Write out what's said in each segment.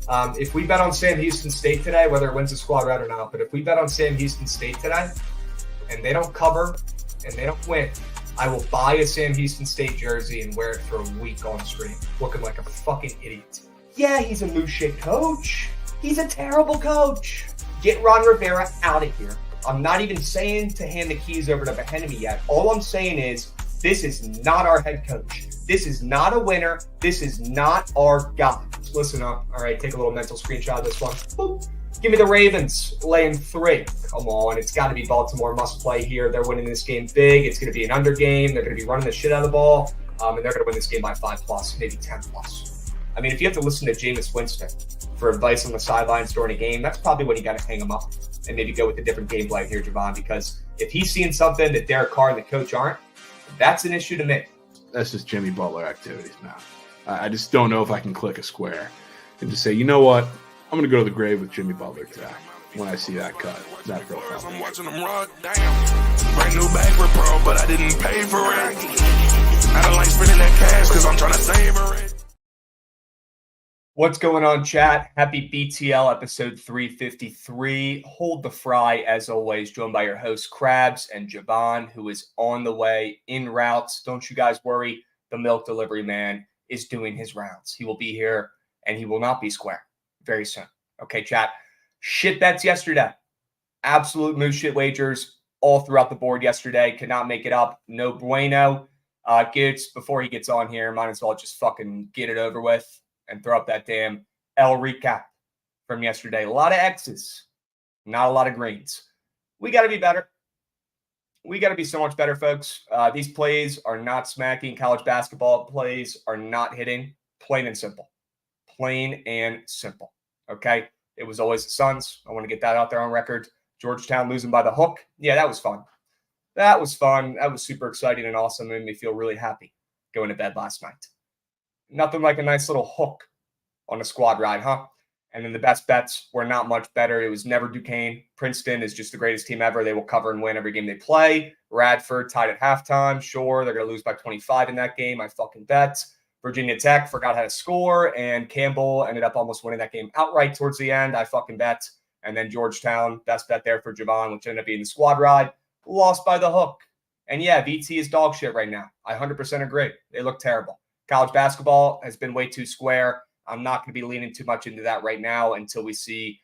If we bet on Sam Houston State today, whether it wins the squad route or not, but if we bet on Sam Houston State today and they don't cover and they don't win, I will buy a Sam Houston State jersey and wear it for a week on stream, looking like a fucking idiot. Yeah, he's a moose shit coach. He's a terrible coach. Get Ron Rivera out of here. I'm not even saying to hand the keys over to Behenemy yet. All I'm saying is this is not our head coach. This is not a winner. This is not our guy. Listen up. All right, take a little mental screenshot of this one. Boop. Give me the Ravens laying 3. Come on, it's got to be Baltimore must play here. They're winning this game big. It's going to be an under game. They're going to be running the shit out of the ball, and they're going to win this game by 5+, maybe 10+. I mean, if you have to listen to Jameis Winston for advice on the sidelines during a game, that's probably when you got to hang him up and maybe go with a different game plan here, Javon, because if he's seeing something that Derek Carr and the coach aren't, that's an issue to me. That's just Jimmy Butler activities now. I just don't know if I can click a square and just say, you know what? I'm going to go to the grave with Jimmy Butler today when I see that cut. That profile. I'm watching them rock down. Brand new bag for pro, but I didn't pay for it. I don't like spending that cash because I'm trying to savor it. What's going on, chat? Happy BTL episode 353. Hold the fry, as always, joined by your hosts, Krabs and Javon, who is on the way in routes. Don't you guys worry. The milk delivery man is doing his rounds. He will be here, and he will not be square very soon. Okay, chat. Shit bets yesterday. Absolute moose shit wagers all throughout the board yesterday. Could not make it up. No bueno. Gets before he gets on here, might as well just fucking get it over with and throw up that damn L recap from yesterday. A lot of X's, not a lot of greens. We got to be better. We got to be so much better, folks. These plays are not smacking. College basketball plays are not hitting. Plain and simple. Plain and simple. Okay? It was always the Suns. I want to get that out there on record. Georgetown losing by the hook. Yeah, that was fun. That was fun. That was super exciting and awesome. Made me feel really happy going to bed last night. Nothing like a nice little hook on a squad ride, huh? And then the best bets were not much better. It was never Duquesne. Princeton is just the greatest team ever. They will cover and win every game they play. Radford tied at halftime. Sure, they're going to lose by 25 in that game. I fucking bet. Virginia Tech forgot how to score, and Campbell ended up almost winning that game outright towards the end. I fucking bet. And then Georgetown, best bet there for Javon, which ended up being the squad ride, lost by the hook. And yeah, VT is dog shit right now. I 100% agree. They look terrible. College basketball has been way too square. I'm not going to be leaning too much into that right now until we see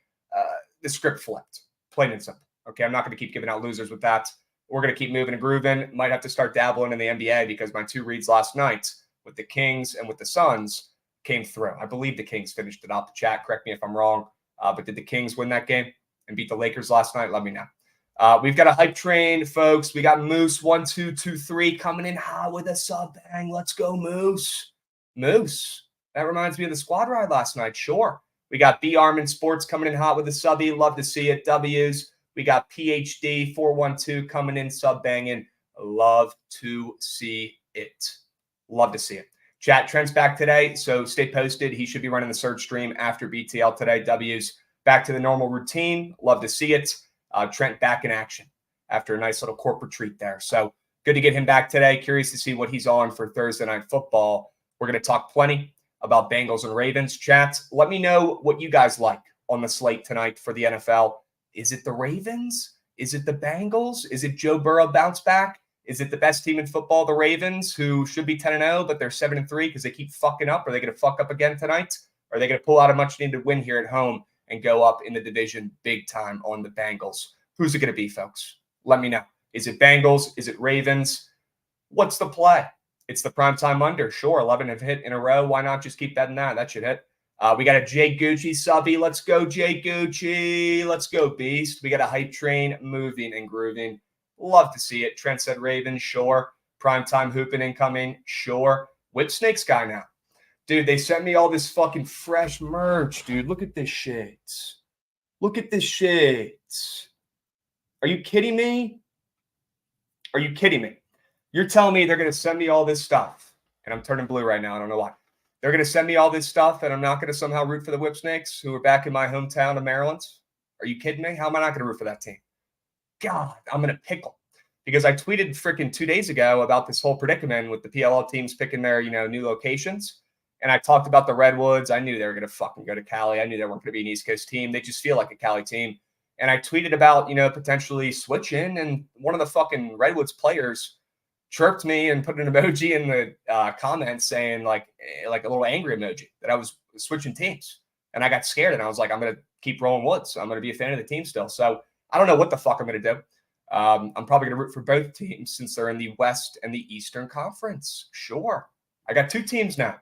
the script flipped. Plain and simple. Okay, I'm not going to keep giving out losers with that. We're going to keep moving and grooving. Might have to start dabbling in the NBA because my 2 reads last night with the Kings and with the Suns came through. I believe the Kings finished it off. The chat, correct me if I'm wrong. But did the Kings win that game and beat the Lakers last night? Let me know. We've got a hype train, folks. We got Moose 1223 coming in hot with a sub bang. Let's go, Moose. Moose. That reminds me of the squad ride last night. Sure. We got B Armin Sports coming in hot with a subby. Love to see it. W's. We got PhD 412 coming in sub banging. Love to see it. Love to see it. Chat, Trent's back today, so stay posted. He should be running the search stream after BTL today. W's back to the normal routine. Love to see it. Trent back in action after a nice little corporate treat there. So good to get him back today. Curious to see what he's on for Thursday Night Football. We're going to talk plenty about Bengals and Ravens. Chat, let me know what you guys like on the slate tonight for the NFL. Is it the Ravens? Is it the Bengals? Is it Joe Burrow bounce back? Is it the best team in football, the Ravens, who should be 10-0, but they're 7-3 because they keep fucking up? Are they going to fuck up again tonight? Are they going to pull out a much-needed win here at home and go up in the division big time on the Bengals? Who's it going to be, folks? Let me know. Is it Bengals? Is it Ravens? What's the play? It's the primetime under. Sure, 11 have hit in a row. Why not just keep betting that? That should hit. We got a Jay Gucci subby. Let's go, Jay Gucci. Let's go, Beast. We got a hype train moving and grooving. Love to see it. Trent said Ravens, sure. Primetime hooping incoming, sure. Whip Snakes guy now. Dude, they sent me all this fucking fresh merch, dude. Look at this shit. Look at this shit. Are you kidding me? Are you kidding me? You're telling me they're going to send me all this stuff, and I'm turning blue right now. I don't know why. They're going to send me all this stuff, and I'm not going to somehow root for the Whip Snakes, who are back in my hometown of Maryland? Are you kidding me? How am I not going to root for that team? God, I'm in a pickle. Because I tweeted freaking 2 days ago about this whole predicament with the PLL teams picking their, new locations. And I talked about the Redwoods. I knew they were going to fucking go to Cali. I knew they weren't going to be an East Coast team. They just feel like a Cali team. And I tweeted about, potentially switching. And one of the fucking Redwoods players chirped me and put an emoji in the comments saying like a little angry emoji that I was switching teams. And I got scared and I was like, I'm going to keep rolling Woods. I'm going to be a fan of the team still. So I don't know what the fuck I'm going to do. I'm probably going to root for both teams since they're in the West and the Eastern Conference. Sure. I got 2 teams now.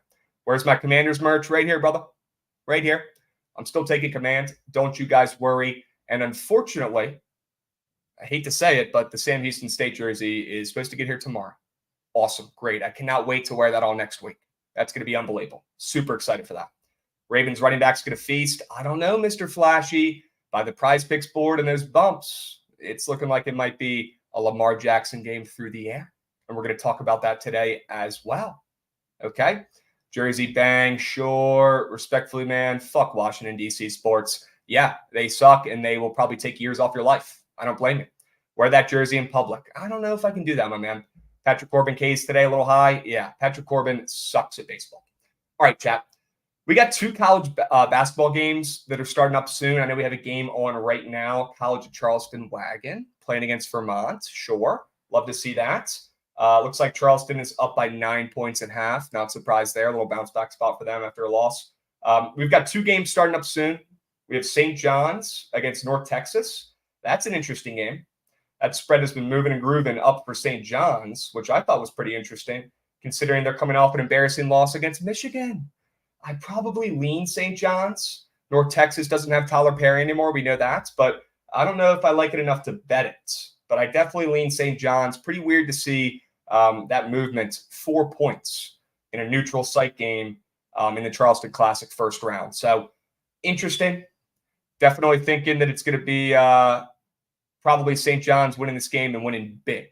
Where's my Commanders merch? Right here, brother. Right here. I'm still taking command. Don't you guys worry. And unfortunately, I hate to say it, but the Sam Houston State jersey is supposed to get here tomorrow. Awesome. Great. I cannot wait to wear that all next week. That's going to be unbelievable. Super excited for that. Ravens running back's going to feast. I don't know, Mr. Flashy. By the prize picks board and those bumps, it's looking like it might be a Lamar Jackson game through the air. And we're going to talk about that today as well. Okay? Jersey bang, sure. Respectfully, man, fuck Washington, D.C. sports. Yeah, they suck, and they will probably take years off your life. I don't blame you. Wear that jersey in public. I don't know if I can do that, my man. Patrick Corbin case today, a little high. Yeah, Patrick Corbin sucks at baseball. All right, chat. We got 2 college basketball games that are starting up soon. I know we have a game on right now. College of Charleston Wagon playing against Vermont. Sure. Love to see that. Looks like Charleston is up by 9 points and a half. Not surprised there. A little bounce back spot for them after a loss. We've got 2 games starting up soon. We have St. John's against North Texas. That's an interesting game. That spread has been moving and grooving up for St. John's, which I thought was pretty interesting, considering they're coming off an embarrassing loss against Michigan. I probably lean St. John's. North Texas doesn't have Tyler Perry anymore. We know that, but I don't know if I like it enough to bet it. But I definitely lean St. John's. Pretty weird to see that movement, 4 points in a neutral site game in the Charleston Classic first round. So interesting. Definitely thinking that it's going to be probably St. John's winning this game and winning big.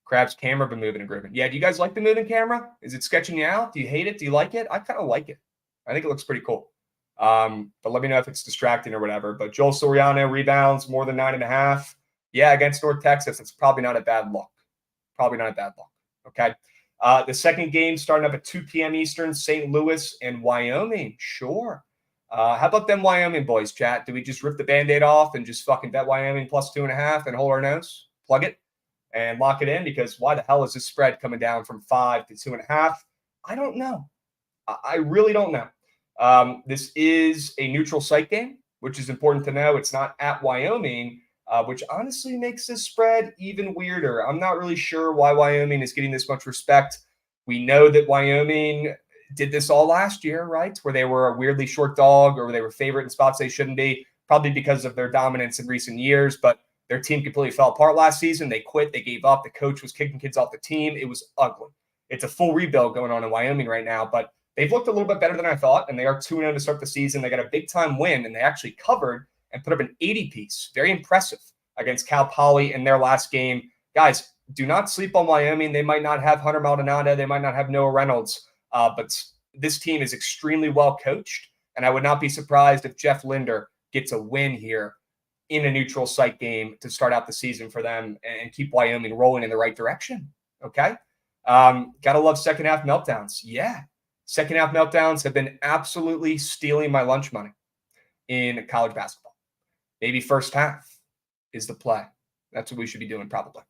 Crab's camera been moving and grooving. Yeah, do you guys like the moving camera? Is it sketching you out? Do you hate it? Do you like it? I kind of like it. I think it looks pretty cool. But let me know if it's distracting or whatever. But Joel Soriano rebounds more than 9.5. Yeah, against North Texas, it's probably not a bad look. Probably not a bad look. Okay. The second game starting up at 2 p.m. Eastern, St. Louis and Wyoming. Sure. How about them Wyoming boys, chat? Do we just rip the Band-Aid off and just fucking bet Wyoming plus 2.5 and hold our nose? Plug it and lock it in? Because why the hell is this spread coming down from 5 to 2.5? I don't know. I really don't know. This is a neutral site game, which is important to know. It's not at Wyoming, which honestly makes this spread even weirder. I'm not really sure why Wyoming is getting this much respect. We know that Wyoming did this all last year, right? Where they were a weirdly short dog or they were favorite in spots they shouldn't be, probably because of their dominance in recent years. But their team completely fell apart last season. They quit. They gave up. The coach was kicking kids off the team. It was ugly. It's a full rebuild going on in Wyoming right now, but they've looked a little bit better than I thought, and they are 2-0 to start the season. They got a big-time win, and they actually covered and put up an 80-piece. Very impressive against Cal Poly in their last game. Guys, do not sleep on Wyoming. They might not have Hunter Maldonado. They might not have Noah Reynolds, but this team is extremely well coached, and I would not be surprised if Jeff Linder gets a win here in a neutral site game to start out the season for them and keep Wyoming rolling in the right direction. Okay? Gotta love second half meltdowns. Yeah. Second half meltdowns have been absolutely stealing my lunch money in college basketball. Maybe first half is the play. That's what we should be doing probably.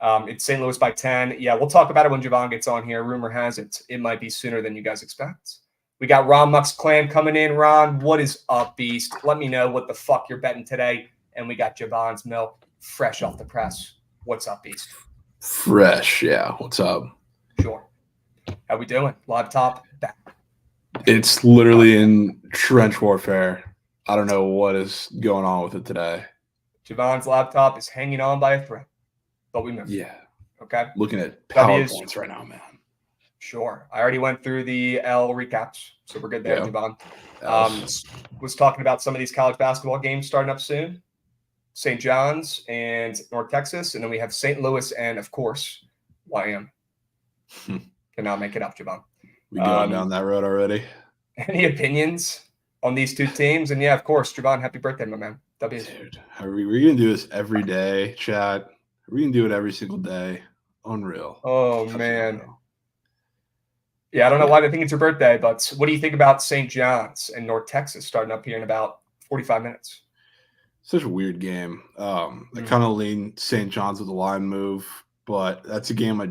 It's St. Louis by 10. Yeah, we'll talk about it when Javon gets on here. Rumor has it might be sooner than you guys expect. We got Ron Muck's Clan coming in. Ron, what is up, Beast? Let me know what the fuck you're betting today. And we got Javon's milk fresh off the press. What's up, Beast? Fresh, yeah. What's up? Sure. How we doing? Live top, back. It's literally in trench warfare. I don't know what is going on with it today. Javon's laptop is hanging on by a thread, but we moved. Yeah. Okay. Looking at PowerPoints right now, man. Sure. I already went through the L recaps, so we're good there, Yeah. Javon. Was talking about some of these college basketball games starting up soon. St. John's and North Texas, and then we have St. Louis and, of course, Wyoming. Cannot make it up, Javon. We going down that road already? Any opinions on these two teams? And, yeah, of course, Javon, happy birthday, my man. W. Dude, are we going to do this every day, chat? Are we going to do it every single day? Unreal. Oh, man. Yeah, I don't know why they think it's your birthday, but what do you think about St. John's and North Texas starting up here in about 45 minutes? Such a weird game. I Mm. kind of lean St. John's with the line move, but that's a game I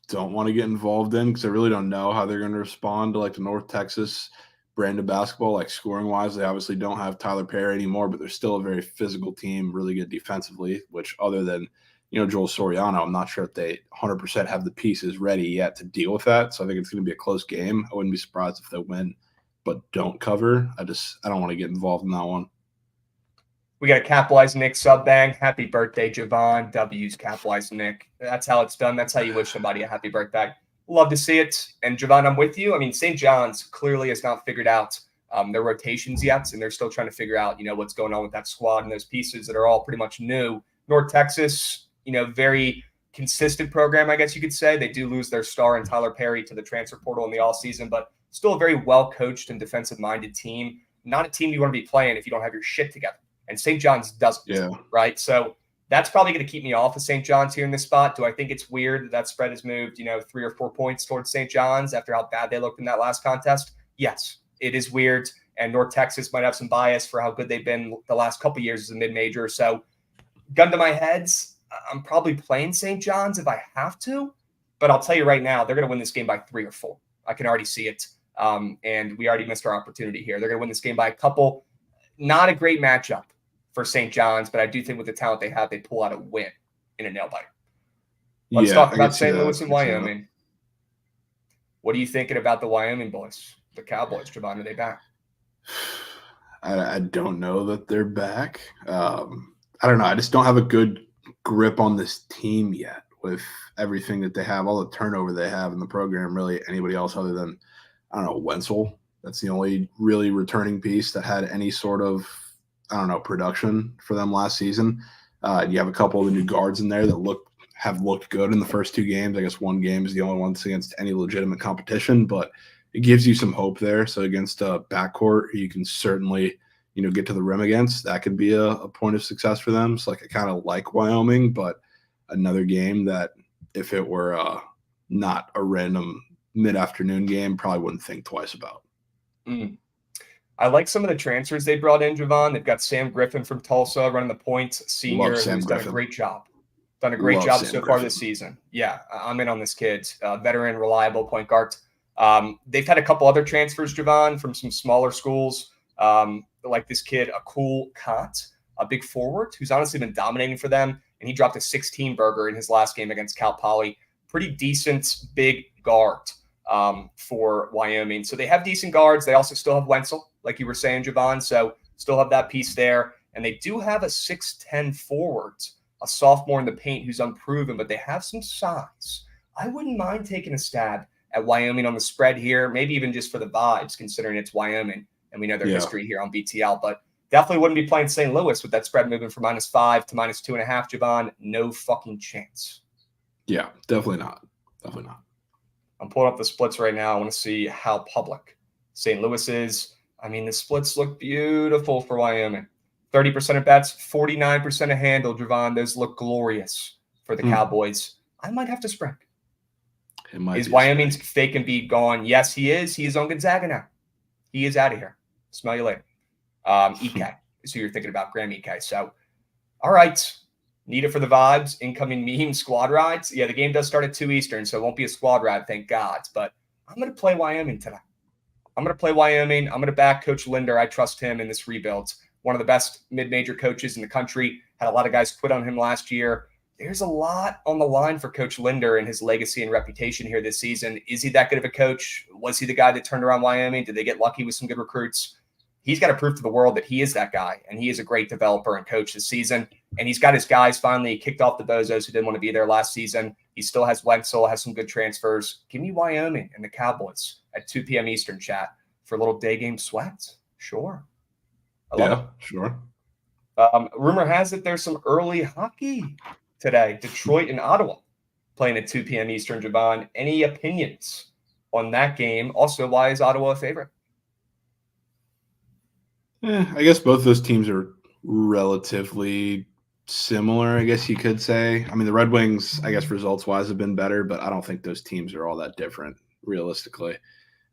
don't want to get involved in because I really don't know how they're going to respond to like the North Texas brand of basketball. Like scoring wise, they obviously don't have Tyler Perry anymore, but they're still a very physical team, really good defensively. Which other than Joel Soriano, I'm not sure if they 100% have the pieces ready yet to deal with that. So I think it's going to be a close game. I wouldn't be surprised if they win, but don't cover. I don't want to get involved in that one. We got a capitalized Nick sub bang. Happy birthday, Javon. W's capitalized Nick. That's how it's done. That's how you wish somebody a happy birthday. Love to see it. And Javon, I'm with you. I mean, St. John's clearly has not figured out their rotations yet, and they're still trying to figure out, what's going on with that squad and those pieces that are all pretty much new. North Texas, very consistent program, I guess you could say. They do lose their star in Tyler Perry to the transfer portal in the offseason, but still a very well-coached and defensive-minded team. Not a team you want to be playing if you don't have your shit together. And St. John's doesn't, right? So that's probably going to keep me off of St. John's here in this spot. Do I think it's weird that spread has moved, 3 or 4 points towards St. John's after how bad they looked in that last contest? Yes, it is weird. And North Texas might have some bias for how good they've been the last couple of years as a mid-major. So gun to my heads, I'm probably playing St. John's if I have to. But I'll tell you right now, they're going to win this game by 3 or 4. I can already see it. And we already missed our opportunity here. They're going to win this game by a couple. Not a great matchup for St. John's, but I do think with the talent they have, they pull out a win in a nail-biter. Let's talk about St. Louis and Wyoming. What are you thinking about the Wyoming boys, the Cowboys? Javon, are they back? I don't know that they're back. I don't know. I just don't have a good grip on this team yet with everything that they have, all the turnover they have in the program, really anybody else other than, I don't know, Wenzel. That's the only really returning piece that had any sort of, production for them last season. You have a couple of the new guards in there that have looked good in the first 2 games. I guess one game is the only one that's against any legitimate competition, but it gives you some hope there. So against a backcourt, you can certainly, get to the rim against. That could be a point of success for them. So I kind of like Wyoming, but another game that if it were not a random mid-afternoon game, probably wouldn't think twice about. I like some of the transfers they brought in, Javon. They've got Sam Griffin from Tulsa running the points, senior, who's done a great job. Done a great job so far this season. Yeah, I'm in on this kid. Veteran, reliable point guard. They've had a couple other transfers, Javon, from some smaller schools, like this kid, Akul Kant, a big forward who's honestly been dominating for them, and he dropped a 16-burger in his last game against Cal Poly. Pretty decent big guard for Wyoming. So they have decent guards. They also still have Wenzel, like you were saying, Javon. So still have that piece there. And they do have a 6'10 forward, a sophomore in the paint who's unproven, but they have some size. I wouldn't mind taking a stab at Wyoming on the spread here, maybe even just for the vibes, considering it's Wyoming and we know their history here on BTL. But definitely wouldn't be playing St. Louis with that spread moving from -5 to -2.5, Javon. No fucking chance. Yeah, definitely not. Definitely not. I'm pulling up the splits right now. I want to see how public St. Louis is. I mean, the splits look beautiful for Wyoming. 30% of bets, 49% of handle, Javon. Those look glorious for the Cowboys. I might have to spread. Is Wyoming's fake and beat gone? Yes, he is. He is on Gonzaga now. He is out of here. Smell you later. EK is who you're thinking about, Graham EK. So, all right. Need it for the vibes. Incoming meme squad rides. Yeah, the game does start at 2 Eastern, so it won't be a squad ride, thank God. But I'm going to play Wyoming today. I'm going to play Wyoming. I'm going to back Coach Linder. I trust him in this rebuild. One of the best mid-major coaches in the country. Had a lot of guys quit on him last year. There's a lot on the line for Coach Linder and his legacy and reputation here this season. Is he that good of a coach? Was he the guy that turned around Wyoming? Did they get lucky with some good recruits? He's got to prove to the world that he is that guy, and he is a great developer and coach this season. And he's got his guys finally kicked off the bozos who didn't want to be there last season. He still has Wenzel, has some good transfers. Give me Wyoming and the Cowboys at 2 p.m. Eastern, chat, for a little day game sweat. Sure. I love it. Sure. Rumor has it there's some early hockey today. Detroit and Ottawa playing at 2 p.m. Eastern, Javon. Any opinions on that game? Also, why is Ottawa a favorite? I guess both those teams are relatively similar, I guess you could say. I mean, the Red Wings, I guess results-wise, have been better, but I don't think those teams are all that different. realistically.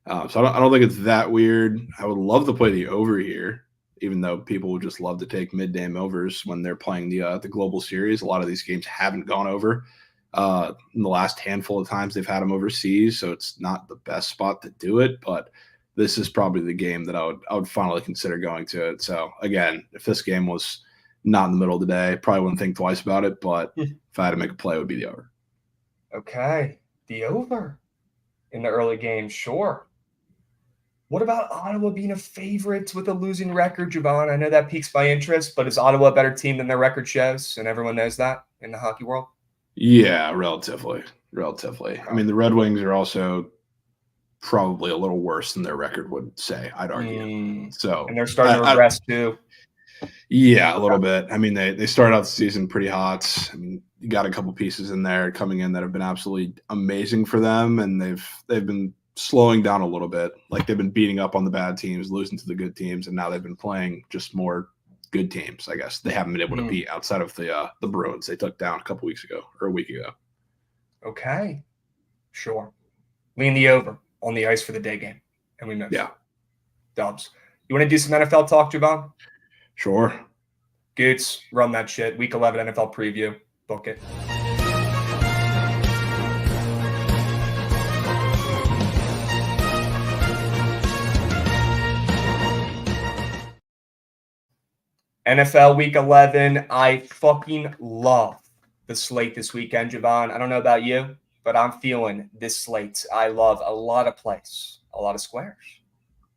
So I don't think it's that weird. I would love to play the over here, even though people would just love to take mid-game overs when they're playing the global series. A lot of these games haven't gone over in the last handful of times they've had them overseas, so it's not the best spot to do it. But this is probably the game that I would finally consider going to it. So again, if this game was not in the middle of the day, probably wouldn't think twice about it. But if I had to make a play, it would be the over. Okay, the over in the early game, sure. What about Ottawa being a favorite with a losing record, Javon? I know that piques my interest, but is Ottawa a better team than their record shows? And everyone knows that in the hockey world? Yeah, relatively. I mean, the Red Wings are also probably a little worse than their record would say, I'd argue. So, and they're starting to regress too. Yeah, a little bit. I mean, they started out the season pretty hot. I mean, you got a couple pieces in there coming in that have been absolutely amazing for them, and they've been slowing down a little bit. Like they've been beating up on the bad teams, losing to the good teams, and now they've been playing just more good teams. I guess they haven't been able to beat outside of the Bruins they took down a couple weeks ago or a week ago. Okay, sure. Lean the over on the ice for the day game, and we move. Yeah, Dubs. You want to do some NFL talk, Javon? Sure. Goots, run that shit. Week 11 NFL preview. Book it. NFL Week 11. I fucking love the slate this weekend, Javon. I don't know about you, but I'm feeling this slate. I love a lot of plays, a lot of squares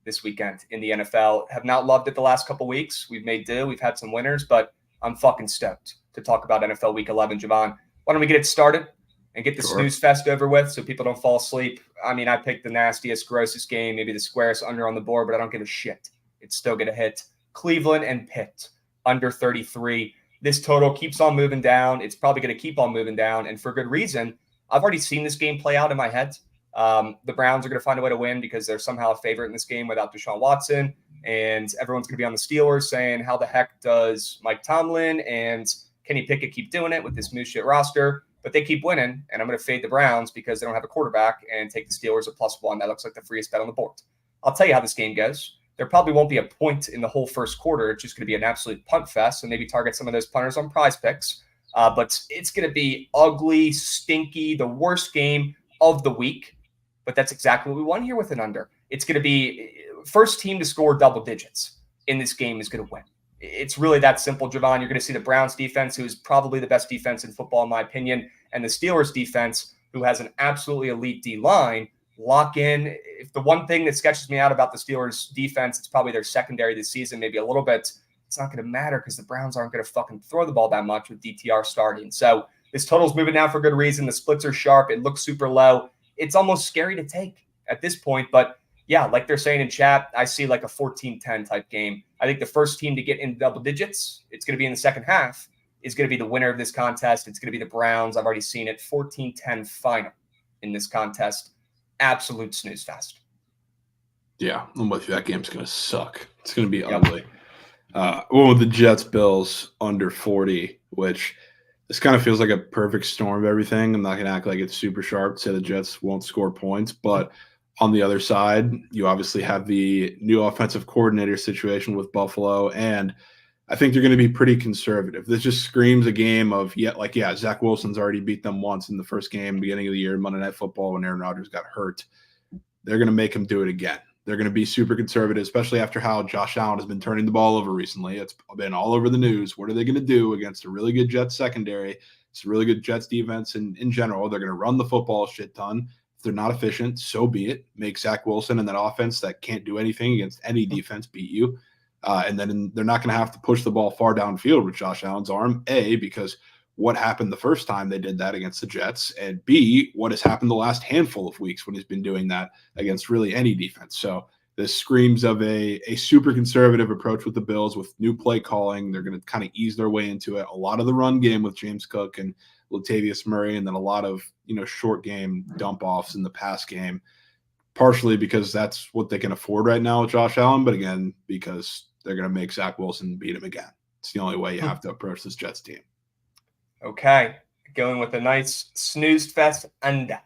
this weekend in the NFL. Have not loved it the last couple weeks. We've made do. We've had some winners, but I'm fucking stoked to talk about NFL Week 11, Javon. Why don't we get it started and get the snooze fest over with so people don't fall asleep? I mean, I picked the nastiest, grossest game, maybe the squarest under on the board, but I don't give a shit. It's still going to hit. Cleveland and Pitt, under 33. This total keeps on moving down. It's probably going to keep on moving down, and for good reason. I've already seen this game play out in my head. The Browns are going to find a way to win because they're somehow a favorite in this game without Deshaun Watson. And everyone's going to be on the Steelers saying, how the heck does Mike Tomlin and Kenny Pickett keep doing it with this new shit roster? But they keep winning, and I'm going to fade the Browns because they don't have a quarterback and take the Steelers at +1. That looks like the freest bet on the board. I'll tell you how this game goes. There probably won't be a point in the whole first quarter. It's just going to be an absolute punt fest, and maybe target some of those punters on Prize Picks. But it's going to be ugly, stinky, the worst game of the week. But that's exactly what we want here with an under. It's going to be first team to score double digits in this game is going to win. It's really that simple, Javon. You're going to see the Browns defense, who is probably the best defense in football, in my opinion, and the Steelers defense, who has an absolutely elite D-line, lock in. If the one thing that sketches me out about the Steelers defense, it's probably their secondary this season, maybe a little bit. It's not going to matter because the Browns aren't going to fucking throw the ball that much with DTR starting. So this total's moving down for good reason. The splits are sharp. It looks super low. It's almost scary to take at this point. But yeah, like they're saying in chat, I see like a 14-10 type game. I think the first team to get into double digits, it's going to be in the second half, is going to be the winner of this contest. It's going to be the Browns. I've already seen it. 14-10 final in this contest. Absolute snooze fest. Yeah, I'm with you. That game's going to suck. It's going to be ugly. One with the Jets-Bills under 40, which this kind of feels like a perfect storm of everything. I'm not going to act like it's super sharp, say the Jets won't score points. But on the other side, you obviously have the new offensive coordinator situation with Buffalo, and I think they're going to be pretty conservative. This just screams a game of, Zach Wilson's already beat them once in the first game, beginning of the year, Monday Night Football, when Aaron Rodgers got hurt. They're going to make him do it again. They're going to be super conservative, especially after how Josh Allen has been turning the ball over recently. It's been all over the news. What are they going to do against a really good Jets secondary? It's a really good Jets defense, and in general, they're going to run the football a shit ton. If they're not efficient, so be it. Make Zach Wilson and that offense that can't do anything against any defense beat you. And then they're not going to have to push the ball far downfield with Josh Allen's arm, A, because what happened the first time they did that against the Jets, and B, what has happened the last handful of weeks when he's been doing that against really any defense. So this screams of a super conservative approach with the Bills with new play calling. They're going to kind of ease their way into it. A lot of the run game with James Cook and Latavius Murray, and then a lot of short game dump offs in the pass game, partially because that's what they can afford right now with Josh Allen, but again, because they're going to make Zach Wilson beat him again. It's the only way you have to approach this Jets team. Okay, going with a nice snoozed fest under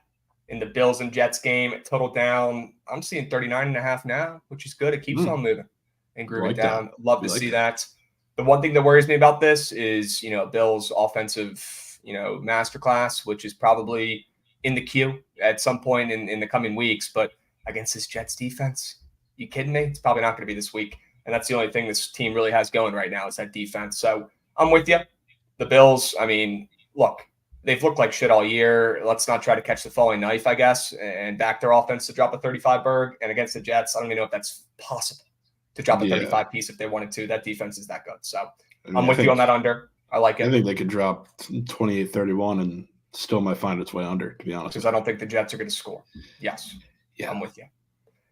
in the Bills and Jets game. Total down, I'm seeing 39.5 now, which is good. It keeps on moving and grooving down. Love to see that. The one thing that worries me about this is, Bills offensive, masterclass, which is probably in the queue at some point in the coming weeks. But against this Jets defense, you kidding me? It's probably not going to be this week. And that's the only thing this team really has going right now is that defense. So I'm with you. The Bills, look, they've looked like shit all year. Let's not try to catch the falling knife, I guess, and back their offense to drop a 35 burg. And against the Jets, I don't even know if that's possible to drop a 35 piece if they wanted to. That defense is that good. So I'm with you on that under. I like it. I think they could drop 28-31 and still might find its way under, to be honest. Because I don't think the Jets are going to score. Yes. Yeah, I'm with you.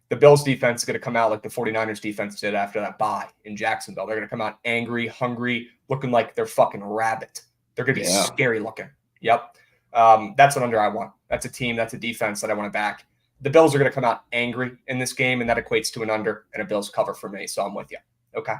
The Bills defense is going to come out like the 49ers defense did after that bye in Jacksonville. They're going to come out angry, hungry, looking like they're fucking rabbit. They're going to be scary looking. Yep. That's an under I want. That's a team, that's a defense that I want to back. The Bills are going to come out angry in this game, and that equates to an under and a Bills cover for me. So I'm with you. Okay.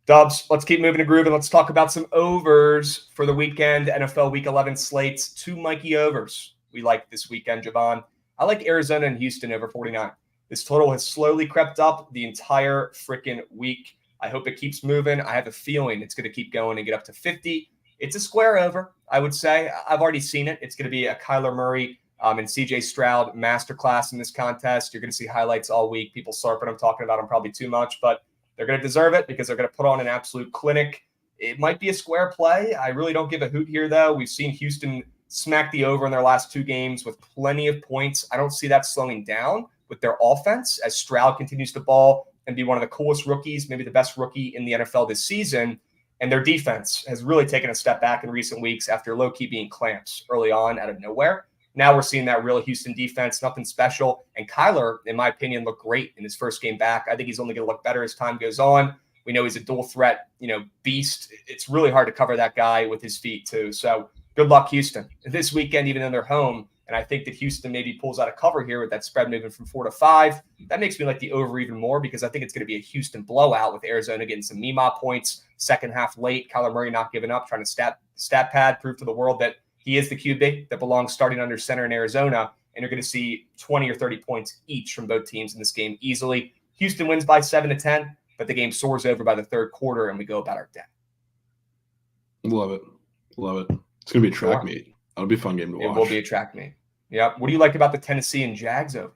Dubs, let's keep moving to groove, and let's talk about some overs for the weekend. NFL Week 11 slates. 2 Mikey overs we like this weekend, Javon. I like Arizona and Houston over 49. This total has slowly crept up the entire freaking week. I hope it keeps moving. I have a feeling it's going to keep going and get up to 50. It's a square over, I would say. I've already seen it. It's going to be a Kyler Murray and CJ Stroud masterclass in this contest. You're going to see highlights all week. People slurping them, talking about them probably too much, but they're going to deserve it because they're going to put on an absolute clinic. It might be a square play. I really don't give a hoot here, though. We've seen Houston smack the over in their last 2 games with plenty of points. I don't see that slowing down with their offense as Stroud continues to ball and be one of the coolest rookies, maybe the best rookie in the NFL this season. And their defense has really taken a step back in recent weeks after low-key being clamps early on out of nowhere. Now we're seeing that real Houston defense, nothing special. And Kyler, in my opinion, looked great in his first game back. I think he's only going to look better as time goes on. We know he's a dual threat, beast. It's really hard to cover that guy with his feet too. So good luck, Houston. This weekend, even in their home, and I think that Houston maybe pulls out a cover here with that spread moving from 4 to 5. That makes me like the over even more because I think it's going to be a Houston blowout with Arizona getting some Mima points, second half late. Kyler Murray not giving up, trying to stat pad, prove to the world that he is the QB that belongs starting under center in Arizona. And you're going to see 20 or 30 points each from both teams in this game easily. Houston wins by 7 to 10, but the game soars over by the third quarter and we go about our day. Love it. Love it. It's going to be a track meet. That'll be a fun game to watch. It will be a track meet. Yeah. What do you like about the Tennessee and Jags over?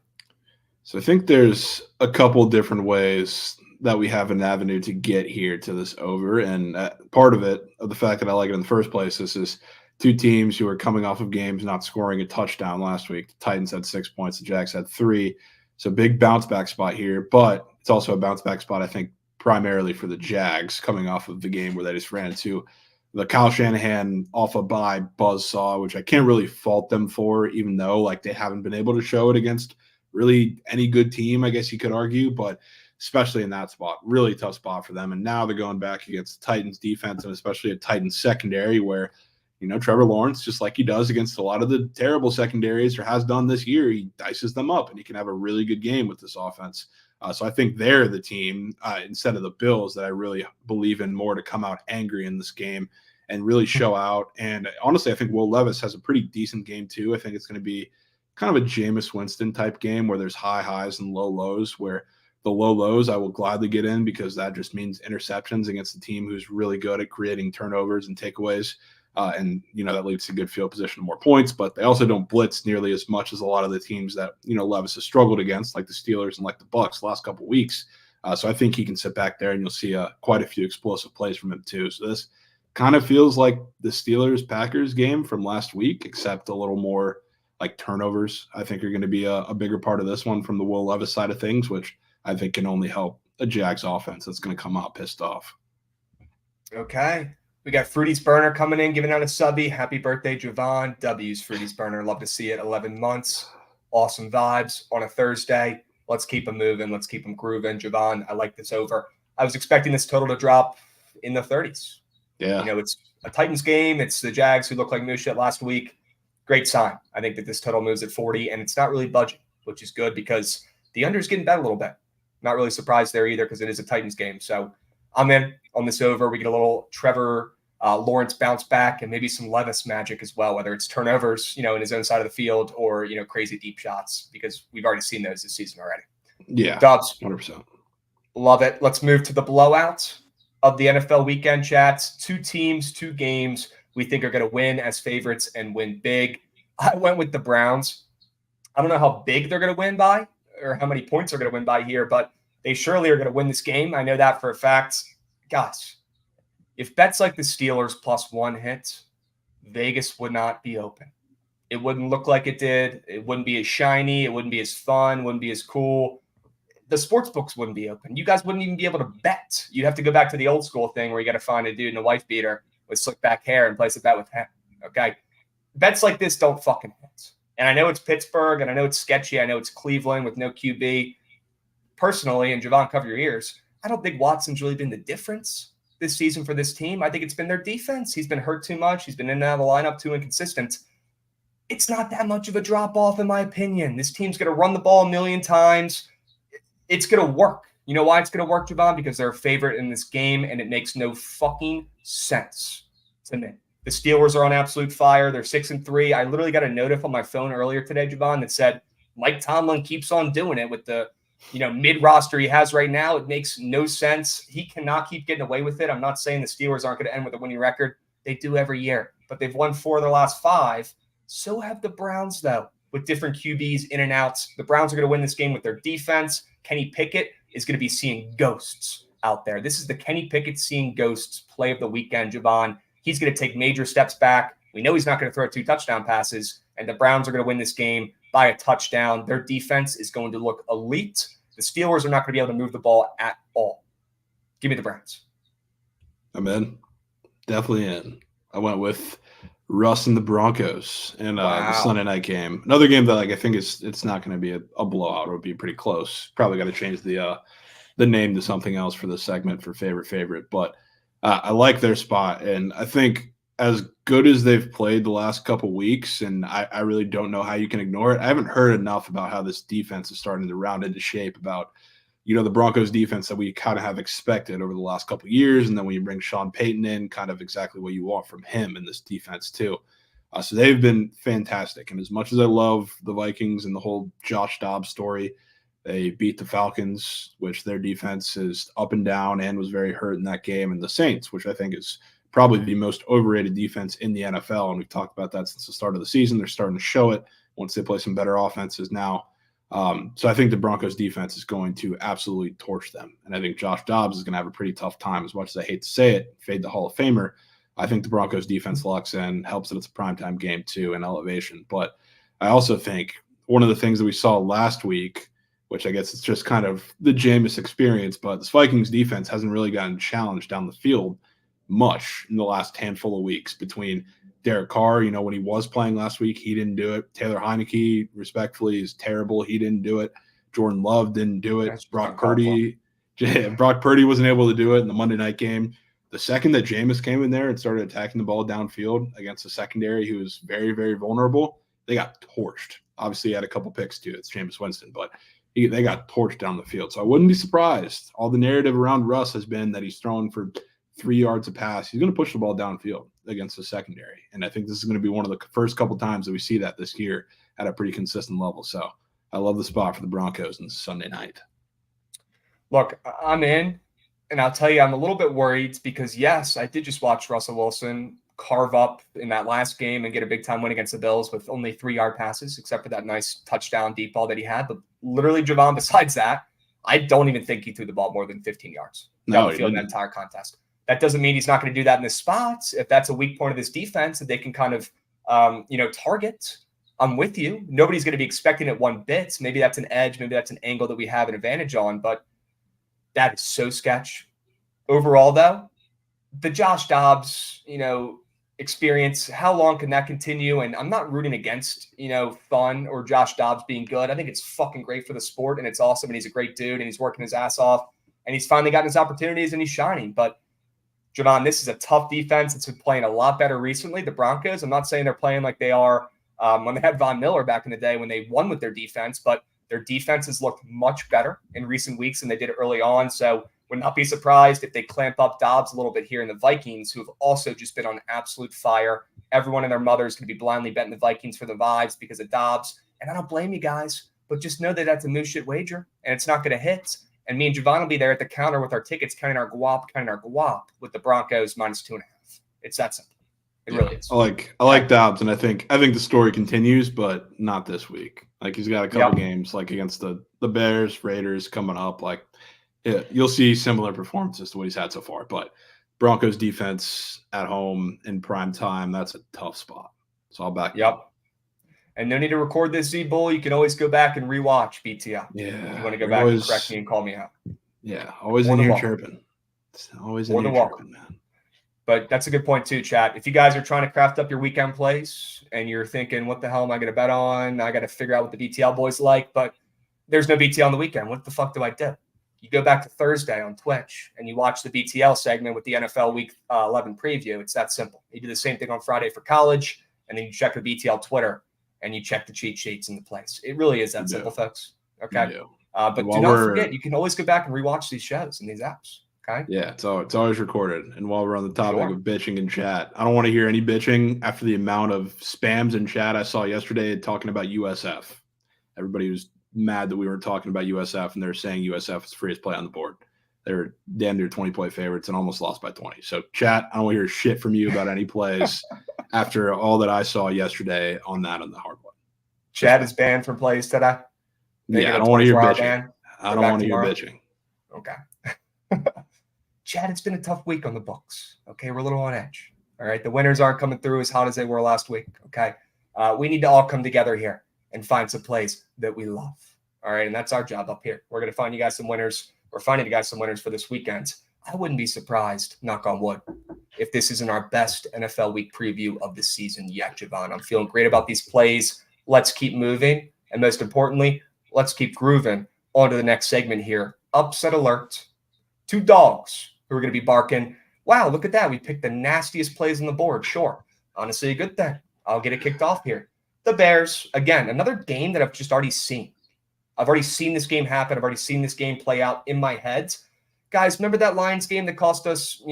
So I think there's a couple different ways that we have an avenue to get here to this over. And part of it, of the fact that I like it in the first place, this is 2 teams who are coming off of games not scoring a touchdown last week. The Titans had 6 points. The Jags had 3. So big bounce back spot here. But it's also a bounce back spot, I think, primarily for the Jags coming off of the game where they just ran into the Kyle Shanahan off a bye buzzsaw, which I can't really fault them for, even though they haven't been able to show it against really any good team, I guess you could argue, but especially in that spot, really tough spot for them. And now they're going back against the Titans defense and especially a Titans secondary where, Trevor Lawrence, just like he does against a lot of the terrible secondaries or has done this year, he dices them up and he can have a really good game with this offense. So I think they're the team instead of the Bills that I really believe in more to come out angry in this game and really show out. And honestly, I think Will Levis has a pretty decent game too. I think it's going to be kind of a Jameis Winston type game where there's high highs and low lows, where the low lows I will gladly get in because that just means interceptions against a team who's really good at creating turnovers and takeaways. And that leads to good field position and more points, but they also don't blitz nearly as much as a lot of the teams that, Levis has struggled against, like the Steelers and like the Bucs last couple of weeks. So I think he can sit back there and you'll see quite a few explosive plays from him too. So this kind of feels like the Steelers-Packers game from last week, except a little more like turnovers. I think are going to be a bigger part of this one from the Will Levis side of things, which I think can only help a Jags offense that's going to come out pissed off. Okay. We got Fruity's Burner coming in, giving out a subby. Happy birthday, Javon. W's Fruity's Burner. Love to see it. 11 months. Awesome vibes on a Thursday. Let's keep them moving. Let's keep them grooving. Javon, I like this over. I was expecting this total to drop in the 30s. Yeah. It's a Titans game. It's the Jags who looked like new shit last week. Great sign. I think that this total moves at 40, and it's not really budging, which is good because the under is getting bet a little bit. Not really surprised there either because it is a Titans game. So I'm in on this over. We get a little Trevor Lawrence bounce back and maybe some Levis magic as well, whether it's turnovers, in his own side of the field or, crazy deep shots, because we've already seen those this season already. Yeah. Dubs. 100%. Love it. Let's move to the blowout of the NFL weekend chats. 2 teams, 2 games we think are going to win as favorites and win big. I went with the Browns. I don't know how big they're going to win by or how many points they're going to win by here, but they surely are going to win this game. I know that for a fact. Guys, if bets like the Steelers +1 hit, Vegas would not be open. It wouldn't look like it did. It wouldn't be as shiny. It wouldn't be as fun. Wouldn't be as cool. The sports books wouldn't be open. You guys wouldn't even be able to bet. You'd have to go back to the old school thing where you got to find a dude in a wife beater with slick back hair and place a bet with him. Okay? Bets like this don't fucking hit. And I know it's Pittsburgh, and I know it's sketchy. I know it's Cleveland with no QB. Personally, and Javon, cover your ears, I don't think Watson's really been the difference this season for this team. I think it's been their defense. He's been hurt too much. He's been in and out of the lineup too inconsistent. It's not that much of a drop-off, in my opinion. This team's going to run the ball a million times. It's going to work. You know why it's going to work, Javon? Because they're a favorite in this game, and it makes no fucking sense to me. The Steelers are on absolute fire. They're 6-3. I literally got a notif on my phone earlier today, Javon, that said Mike Tomlin keeps on doing it with the mid-roster he has right now. It makes no sense. He cannot keep getting away with it. I'm not saying the Steelers aren't going to end with a winning record. They do every year, but they've won 4 of their last 5. So have the Browns, though, with different QBs in and outs. The Browns are going to win this game with their defense. Kenny Pickett is going to be seeing ghosts out there. This is the Kenny Pickett seeing ghosts play of the weekend, Javon. He's going to take major steps back. We know he's not going to throw 2 touchdown passes, and the Browns are going to win this game by a touchdown. Their defense is going to look elite. The Steelers are not going to be able to move the ball at all. Give me the Browns. I'm in. Definitely in. I went with Russ and the Broncos in the Sunday night game. Another game that I think it's not going to be a blowout. It'll be pretty close. Probably got to change the name to something else for this segment for favorite. But I like their spot, and I think as good as they've played the last couple weeks, and I really don't know how you can ignore it. I haven't heard enough about how this defense is starting to round into shape, about the Broncos defense that we kind of have expected over the last couple of years, and then when you bring Sean Payton in, kind of exactly what you want from him in this defense too. So they've been fantastic, and as much as I love the Vikings and the whole Josh Dobbs story, they beat the Falcons, which their defense is up and down and was very hurt in that game, and the Saints, which I think is probably the most overrated defense in the NFL, and we've talked about that since the start of the season. They're starting to show it once they play some better offenses now. So I think the Broncos defense is going to absolutely torch them, and I think Josh Dobbs is going to have a pretty tough time. As much as I hate to say it, fade the Hall of Famer, I think the Broncos defense locks in, helps that it's a primetime game too, and elevation. But I also think one of the things that we saw last week, which I guess it's just kind of the Jameis experience, but this Vikings defense hasn't really gotten challenged down the field much in the last handful of weeks. Between Derek Carr, when he was playing last week, he didn't do it. Taylor Heineke, respectfully, is terrible. He didn't do it. Jordan Love didn't do it. Brock Purdy wasn't able to do it in the Monday night game. The second that Jameis came in there and started attacking the ball downfield against a secondary who was very, very vulnerable, they got torched. Obviously, he had a couple picks too. It's Jameis Winston, but they got torched down the field. So I wouldn't be surprised. All the narrative around Russ has been that he's throwing for 3 yards a pass. He's going to push the ball downfield against the secondary. And I think this is going to be one of the first couple times that we see that this year at a pretty consistent level. So I love the spot for the Broncos on Sunday night. Look, I'm in, and I'll tell you, I'm a little bit worried because, yes, I did just watch Russell Wilson carve up in that last game and get a big-time win against the Bills with only 3-yard passes, except for that nice touchdown deep ball that he had. But literally, Javon, besides that, I don't even think he threw the ball more than 15 yards down the field in that entire contest. That doesn't mean he's not going to do that in this spot. If that's a weak point of this defense that they can kind of, target, I'm with you. Nobody's going to be expecting it one bit. Maybe that's an edge. Maybe that's an angle that we have an advantage on. But that is so sketch. Overall, though, the Josh Dobbs, experience, how long can that continue? And I'm not rooting against, fun or Josh Dobbs being good. I think it's fucking great for the sport, and it's awesome, and he's a great dude, and he's working his ass off, and he's finally gotten his opportunities, and he's shining. But Javon, this is a tough defense. It's been playing a lot better recently. The Broncos, I'm not saying they're playing like they are when they had Von Miller back in the day when they won with their defense, but their defense has looked much better in recent weeks than they did early on. So Would not be surprised if they clamp up Dobbs a little bit here in the Vikings, who have also just been on absolute fire. Everyone and their mother is going to be blindly betting the Vikings for the vibes because of Dobbs. And I don't blame you guys, but just know that that's a moose shit wager, and it's not going to hit. And me and Javon will be there at the counter with our tickets, counting our guap with the Broncos -2.5. It's that simple. It really is. I like Dobbs, and I think the story continues, but not this week. Like, he's got a couple games like against the Bears, Raiders coming up. Like, you'll see similar performances to what he's had so far. But Broncos defense at home in prime time, that's a tough spot. So I'll back. Yep. And no need to record this Z-Bull. You can always go back and rewatch BTL. Yeah. If you want to go back and correct me and call me out. Yeah. Always in here chirping. It's always in here chirping, man. But that's a good point too, chat. If you guys are trying to craft up your weekend plays and you're thinking, what the hell am I going to bet on? I got to figure out what the BTL boys like, but there's no BTL on the weekend. What the fuck do I do? You go back to Thursday on Twitch and you watch the BTL segment with the NFL Week 11 preview. It's that simple. You do the same thing on Friday for college, and then you check the BTL Twitter and you check the cheat sheets in the place. It really is that simple, folks. Okay. But do not forget, you can always go back and rewatch these shows and these apps. Okay. Yeah, it's always recorded. And while we're on the topic of bitching in chat, I don't want to hear any bitching after the amount of spams in chat I saw yesterday talking about USF. Everybody was mad that we were talking about USF, and they're saying USF is the freest play on the board. They're damn near 20-point favorites and almost lost by 20. So, chat, I don't want to hear shit from you about any plays after all that I saw yesterday on that on the hard one. Chad is banned from plays today. Yeah, I don't want to hear bitching. I don't want to hear bitching. Okay. Chad, it's been a tough week on the books. Okay, we're a little on edge. All right, the winners aren't coming through as hot as they were last week. Okay, we need to all come together here and find some plays that we love. All right, and that's our job up here. We're going to find you guys some winners. We're finding you guys some winners for this weekend. I wouldn't be surprised, knock on wood, if this isn't our best NFL week preview of the season yet, Javon. I'm feeling great about these plays. Let's keep moving. And most importantly, let's keep grooving on to the next segment here. Upset alert. 2 dogs who are going to be barking, wow, look at that. We picked the nastiest plays on the board. Sure. Honestly, a good thing. I'll get it kicked off here. The Bears, again, another game that I've just already seen. I've already seen this game happen. I've already seen this game play out in my head. Guys, remember that Lions game that cost us,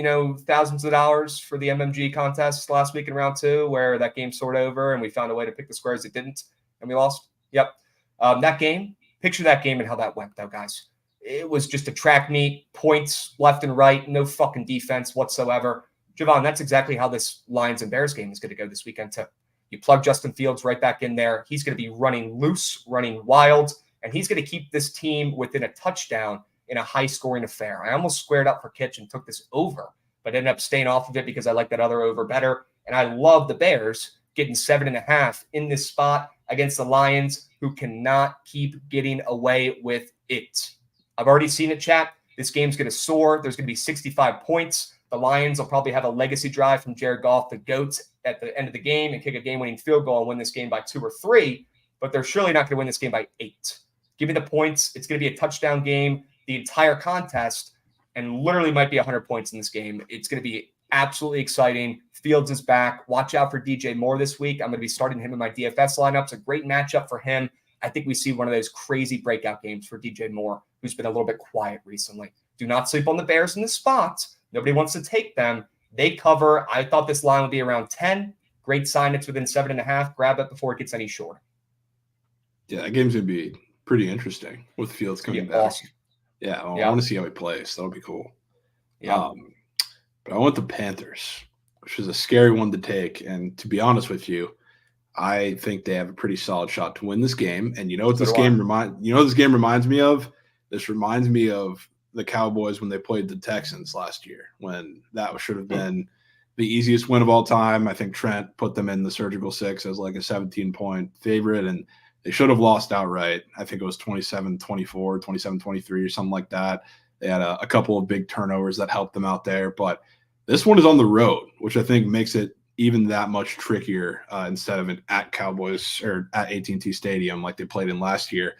thousands of dollars for the MMG contest last week in round 2, where that game soared over and we found a way to pick the squares that didn't, and we lost? Yep. That game, picture that game and how that went, though, guys. It was just a track meet, points left and right, no fucking defense whatsoever. Javon, that's exactly how this Lions and Bears game is going to go this weekend, too. You plug Justin Fields right back in there. He's going to be running loose, running wild, and he's going to keep this team within a touchdown in a high-scoring affair. I almost squared up for Kitch and took this over, but ended up staying off of it because I like that other over better. And I love the Bears getting 7.5 in this spot against the Lions, who cannot keep getting away with it. I've already seen it, chat. This game's going to soar. There's going to be 65 points. The Lions will probably have a legacy drive from Jared Goff, the GOAT, at the end of the game and kick a game-winning field goal and win this game by 2 or 3, but they're surely not going to win this game by 8. Give me the points. It's going to be a touchdown game the entire contest, and literally might be 100 points in this game. It's going to be absolutely exciting. Fields is back. Watch out for DJ Moore this week. I'm going to be starting him in my DFS lineup. It's a great matchup for him. I think we see one of those crazy breakout games for DJ Moore, who's been a little bit quiet recently. Do not sleep on the Bears in this spot. Nobody wants to take them. They cover. I thought this line would be around 10. Great sign. It's within 7.5. Grab it before it gets any shorter. Yeah, that game's going to be pretty interesting with Fields coming back. Awesome. Yeah, I want to see how he plays. That'll be cool. Yeah. But I want the Panthers, which is a scary one to take. And to be honest with you, I think they have a pretty solid shot to win this game. And you know what this game reminds me of? This reminds me of the Cowboys when they played the Texans last year, when that should have been the easiest win of all time. I think Trent put them in the surgical 6 as like a 17-point favorite, and they should have lost outright. I think it was 27-24, 27-23 or something like that. They had a couple of big turnovers that helped them out there. But this one is on the road, which I think makes it even that much trickier instead of at Cowboys or at AT&T Stadium like they played in last year.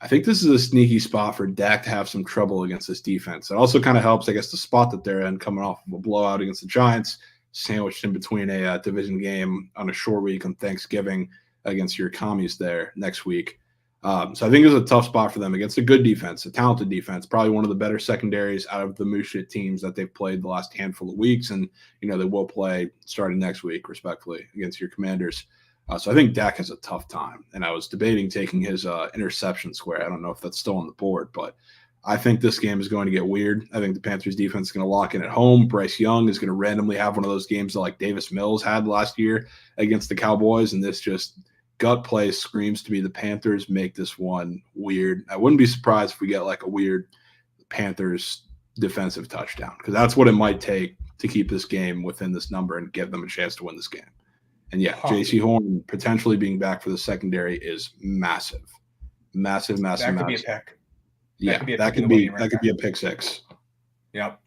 I think this is a sneaky spot for Dak to have some trouble against this defense. It also kind of helps, I guess, the spot that they're in coming off of a blowout against the Giants, sandwiched in between a division game on a short week on Thanksgiving against your commies there next week. So I think it was a tough spot for them against a good defense, a talented defense, probably one of the better secondaries out of the Mooshit teams that they've played the last handful of weeks. And, they will play starting next week, respectfully, against your Commanders. So I think Dak has a tough time. And I was debating taking his interception square. I don't know if that's still on the board, but I think this game is going to get weird. I think the Panthers defense is going to lock in at home. Bryce Young is going to randomly have one of those games like Davis Mills had last year against the Cowboys. And this just gut play screams to me the Panthers make this one weird. I wouldn't be surprised if we get like a weird Panthers defensive touchdown, because that's what it might take to keep this game within this number and give them a chance to win this game. And yeah, J.C. Horn potentially being back for the secondary is massive. Massive. That could be a pick. Yeah, that could be a pick six. Yep.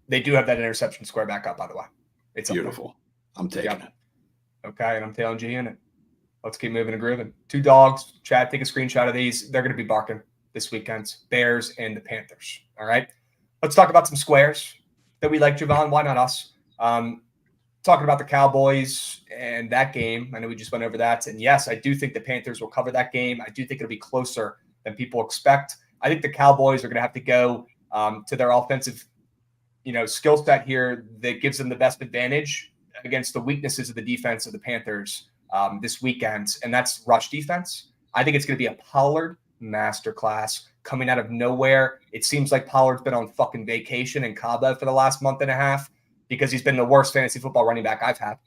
They do have that interception square back up, by the way. It's beautiful. I'm taking it. Okay, and I'm telling G in it. Let's keep moving and grooving. 2 dogs. Chad, take a screenshot of these. They're going to be barking this weekend. Bears and the Panthers. All right. Let's talk about some squares that we like, Javon. Why not us? Talking about the Cowboys and that game. I know we just went over that. And yes, I do think the Panthers will cover that game. I do think it'll be closer than people expect. I think the Cowboys are going to have to go to their offensive, skill set here that gives them the best advantage against the weaknesses of the defense of the Panthers this weekend, and that's rush defense. I think it's going to be a Pollard masterclass coming out of nowhere. It seems like Pollard's been on fucking vacation in Cabo for the last month and a half because he's been the worst fantasy football running back I've had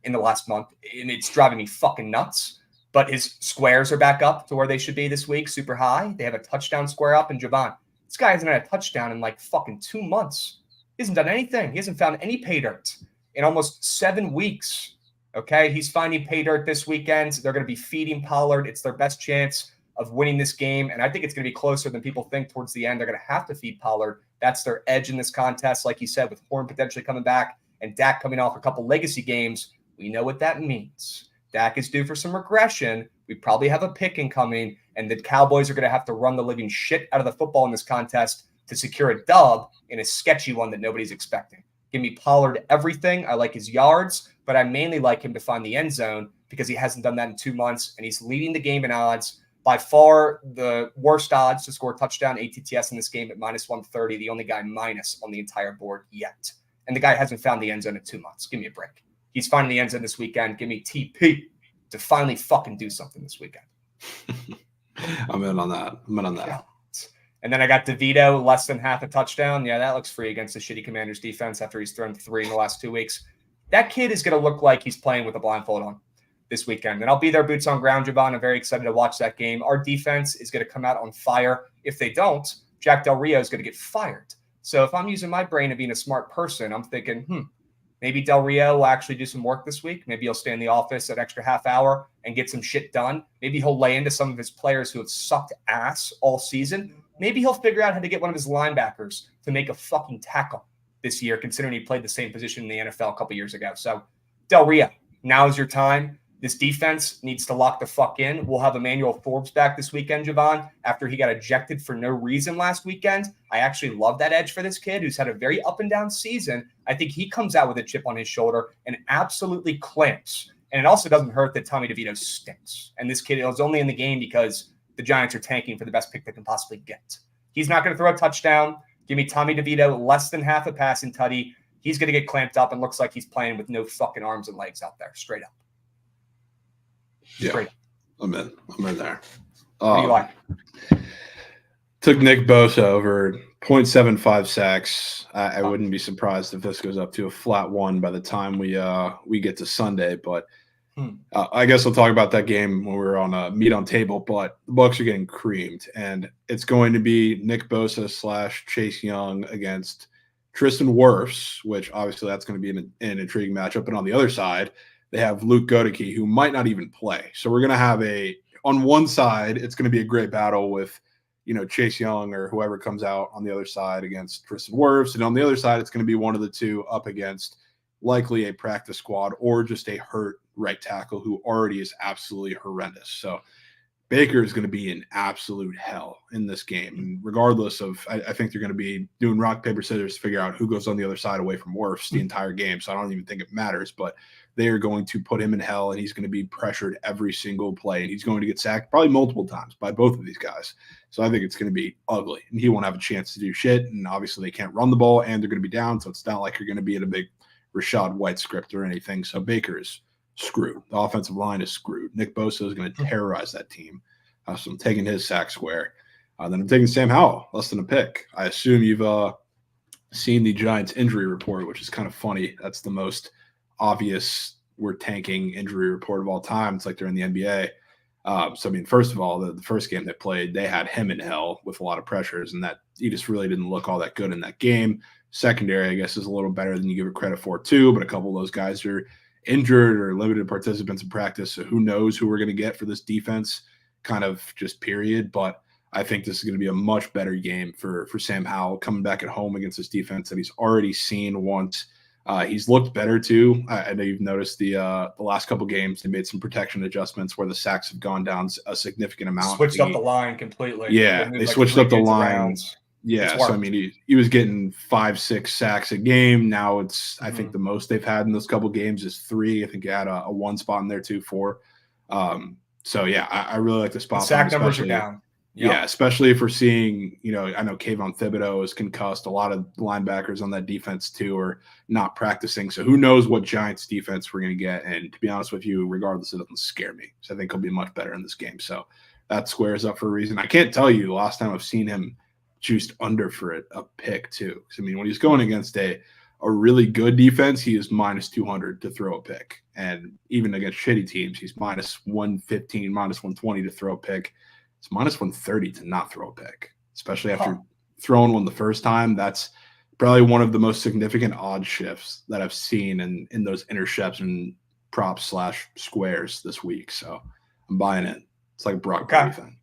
in the last month, and it's driving me fucking nuts. But his squares are back up to where they should be this week, super high. They have a touchdown square up, and Javon, this guy hasn't had a touchdown in like fucking 2 months. He hasn't done anything. He hasn't found any pay dirt in almost 7 weeks. Okay, he's finding pay dirt this weekend. They're going to be feeding Pollard. It's their best chance of winning this game, and I think it's going to be closer than people think towards the end. They're going to have to feed Pollard. That's their edge in this contest, like you said, with Horn potentially coming back and Dak coming off a couple legacy games. We know what that means. Dak is due for some regression. We probably have a pick incoming, and the Cowboys are going to have to run the living shit out of the football in this contest to secure a dub in a sketchy one that nobody's expecting. Give me Pollard everything. I like his yards, but I mainly like him to find the end zone because he hasn't done that in 2 months, and he's leading the game in odds. By far the worst odds to score a touchdown, ATTS in this game at -130, the only guy minus on the entire board yet. And the guy hasn't found the end zone in 2 months. Give me a break. He's finding the end zone this weekend. Give me TP to finally fucking do something this weekend. I'm in on that. Yeah. And then I got DeVito, less than half a touchdown. Yeah, that looks free against the shitty Commanders defense after he's thrown 3 in the last 2 weeks. That kid is going to look like he's playing with a blindfold on this weekend. And I'll be there, boots on ground, Javon. I'm very excited to watch that game. Our defense is going to come out on fire. If they don't, Jack Del Rio is going to get fired. So if I'm using my brain and being a smart person, I'm thinking, maybe Del Rio will actually do some work this week. Maybe he'll stay in the office an extra half hour and get some shit done. Maybe he'll lay into some of his players who have sucked ass all season. Maybe he'll figure out how to get one of his linebackers to make a fucking tackle this year, considering he played the same position in the NFL a couple years ago. So, Del Rio, now is your time. This defense needs to lock the fuck in. We'll have Emmanuel Forbes back this weekend, Javon, after he got ejected for no reason last weekend. I actually love that edge for this kid who's had a very up and down season. I think he comes out with a chip on his shoulder and absolutely clamps. And it also doesn't hurt that Tommy DeVito stinks. And this kid is only in the game because the Giants are tanking for the best pick they can possibly get. He's not going to throw a touchdown. Give me Tommy DeVito, less than half a passing tutty. He's going to get clamped up and looks like he's playing with no fucking arms and legs out there, straight up. Yeah, I'm in there. What do you like? Took Nick Bosa over 0.75 sacks. I wouldn't be surprised if this goes up to a flat 1 by the time we get to Sunday. But I guess we'll talk about that game when we're on meat on table. But the Bucs are getting creamed, and it's going to be Nick Bosa / Chase Young against Tristan Wirfs, which obviously that's going to be an intriguing matchup. And on the other side, they have Luke Goedeke, who might not even play. So we're going to have on one side, it's going to be a great battle with, Chase Young or whoever comes out on the other side against Tristan Wirfs. And on the other side, it's going to be one of the two up against likely a practice squad or just a hurt right tackle who already is absolutely horrendous. So Baker is going to be in absolute hell in this game. And regardless of, I think they're going to be doing rock, paper, scissors to figure out who goes on the other side away from Wirfs the entire game. So I don't even think it matters. But they are going to put him in hell, and he's going to be pressured every single play, and he's going to get sacked probably multiple times by both of these guys. So I think it's going to be ugly, and he won't have a chance to do shit. And obviously they can't run the ball, and they're going to be down, so it's not like you're going to be at a big Rashad White script or anything. So Baker is screwed. The offensive line is screwed. Nick Bosa is going to terrorize that team. So I'm taking his sack square. Then I'm taking Sam Howell, less than a pick. I assume you've seen the Giants injury report, which is kind of funny. That's the most obvious we're tanking injury report of all time. It's like they're in the NBA. So, I mean, first of all, the first game they played, they had him in hell with a lot of pressures, and that he just really didn't look all that good in that game. Secondary, I guess, is a little better than you give it credit for, too, but a couple of those guys are injured or limited participants in practice, so who knows who we're going to get for this defense, kind of just period. But I think this is going to be a much better game for Sam Howell coming back at home against this defense that he's already seen once. He's looked better too. I know you've noticed the last couple games they made some protection adjustments where the sacks have gone down a significant amount. Switched up the line completely. Yeah, they switched up the line. Yeah, so I mean, he was getting 5-6 sacks a game. Now it's I think the most they've had in those couple games is 3. I think he had a 1 spot in there too, 4. So yeah, I really like the spot. The sack numbers are down. Yep. Yeah, especially if we're seeing, I know Kayvon Thibodeau is concussed. A lot of linebackers on that defense, too, are not practicing. So who knows what Giants defense we're going to get. And to be honest with you, regardless, it doesn't scare me. So I think he'll be much better in this game. So that squares up for a reason. I can't tell you the last time I've seen him juiced under for a pick, too. Because, I mean, when he's going against a really good defense, he is minus 200 to throw a pick. And even against shitty teams, he's minus 115, minus 120 to throw a pick. It's minus 130 to not throw a pick, especially after throwing one the first time. That's probably one of the most significant odd shifts that I've seen in those interception props / squares this week. So I'm buying it. It's like a Brock Purdy thing.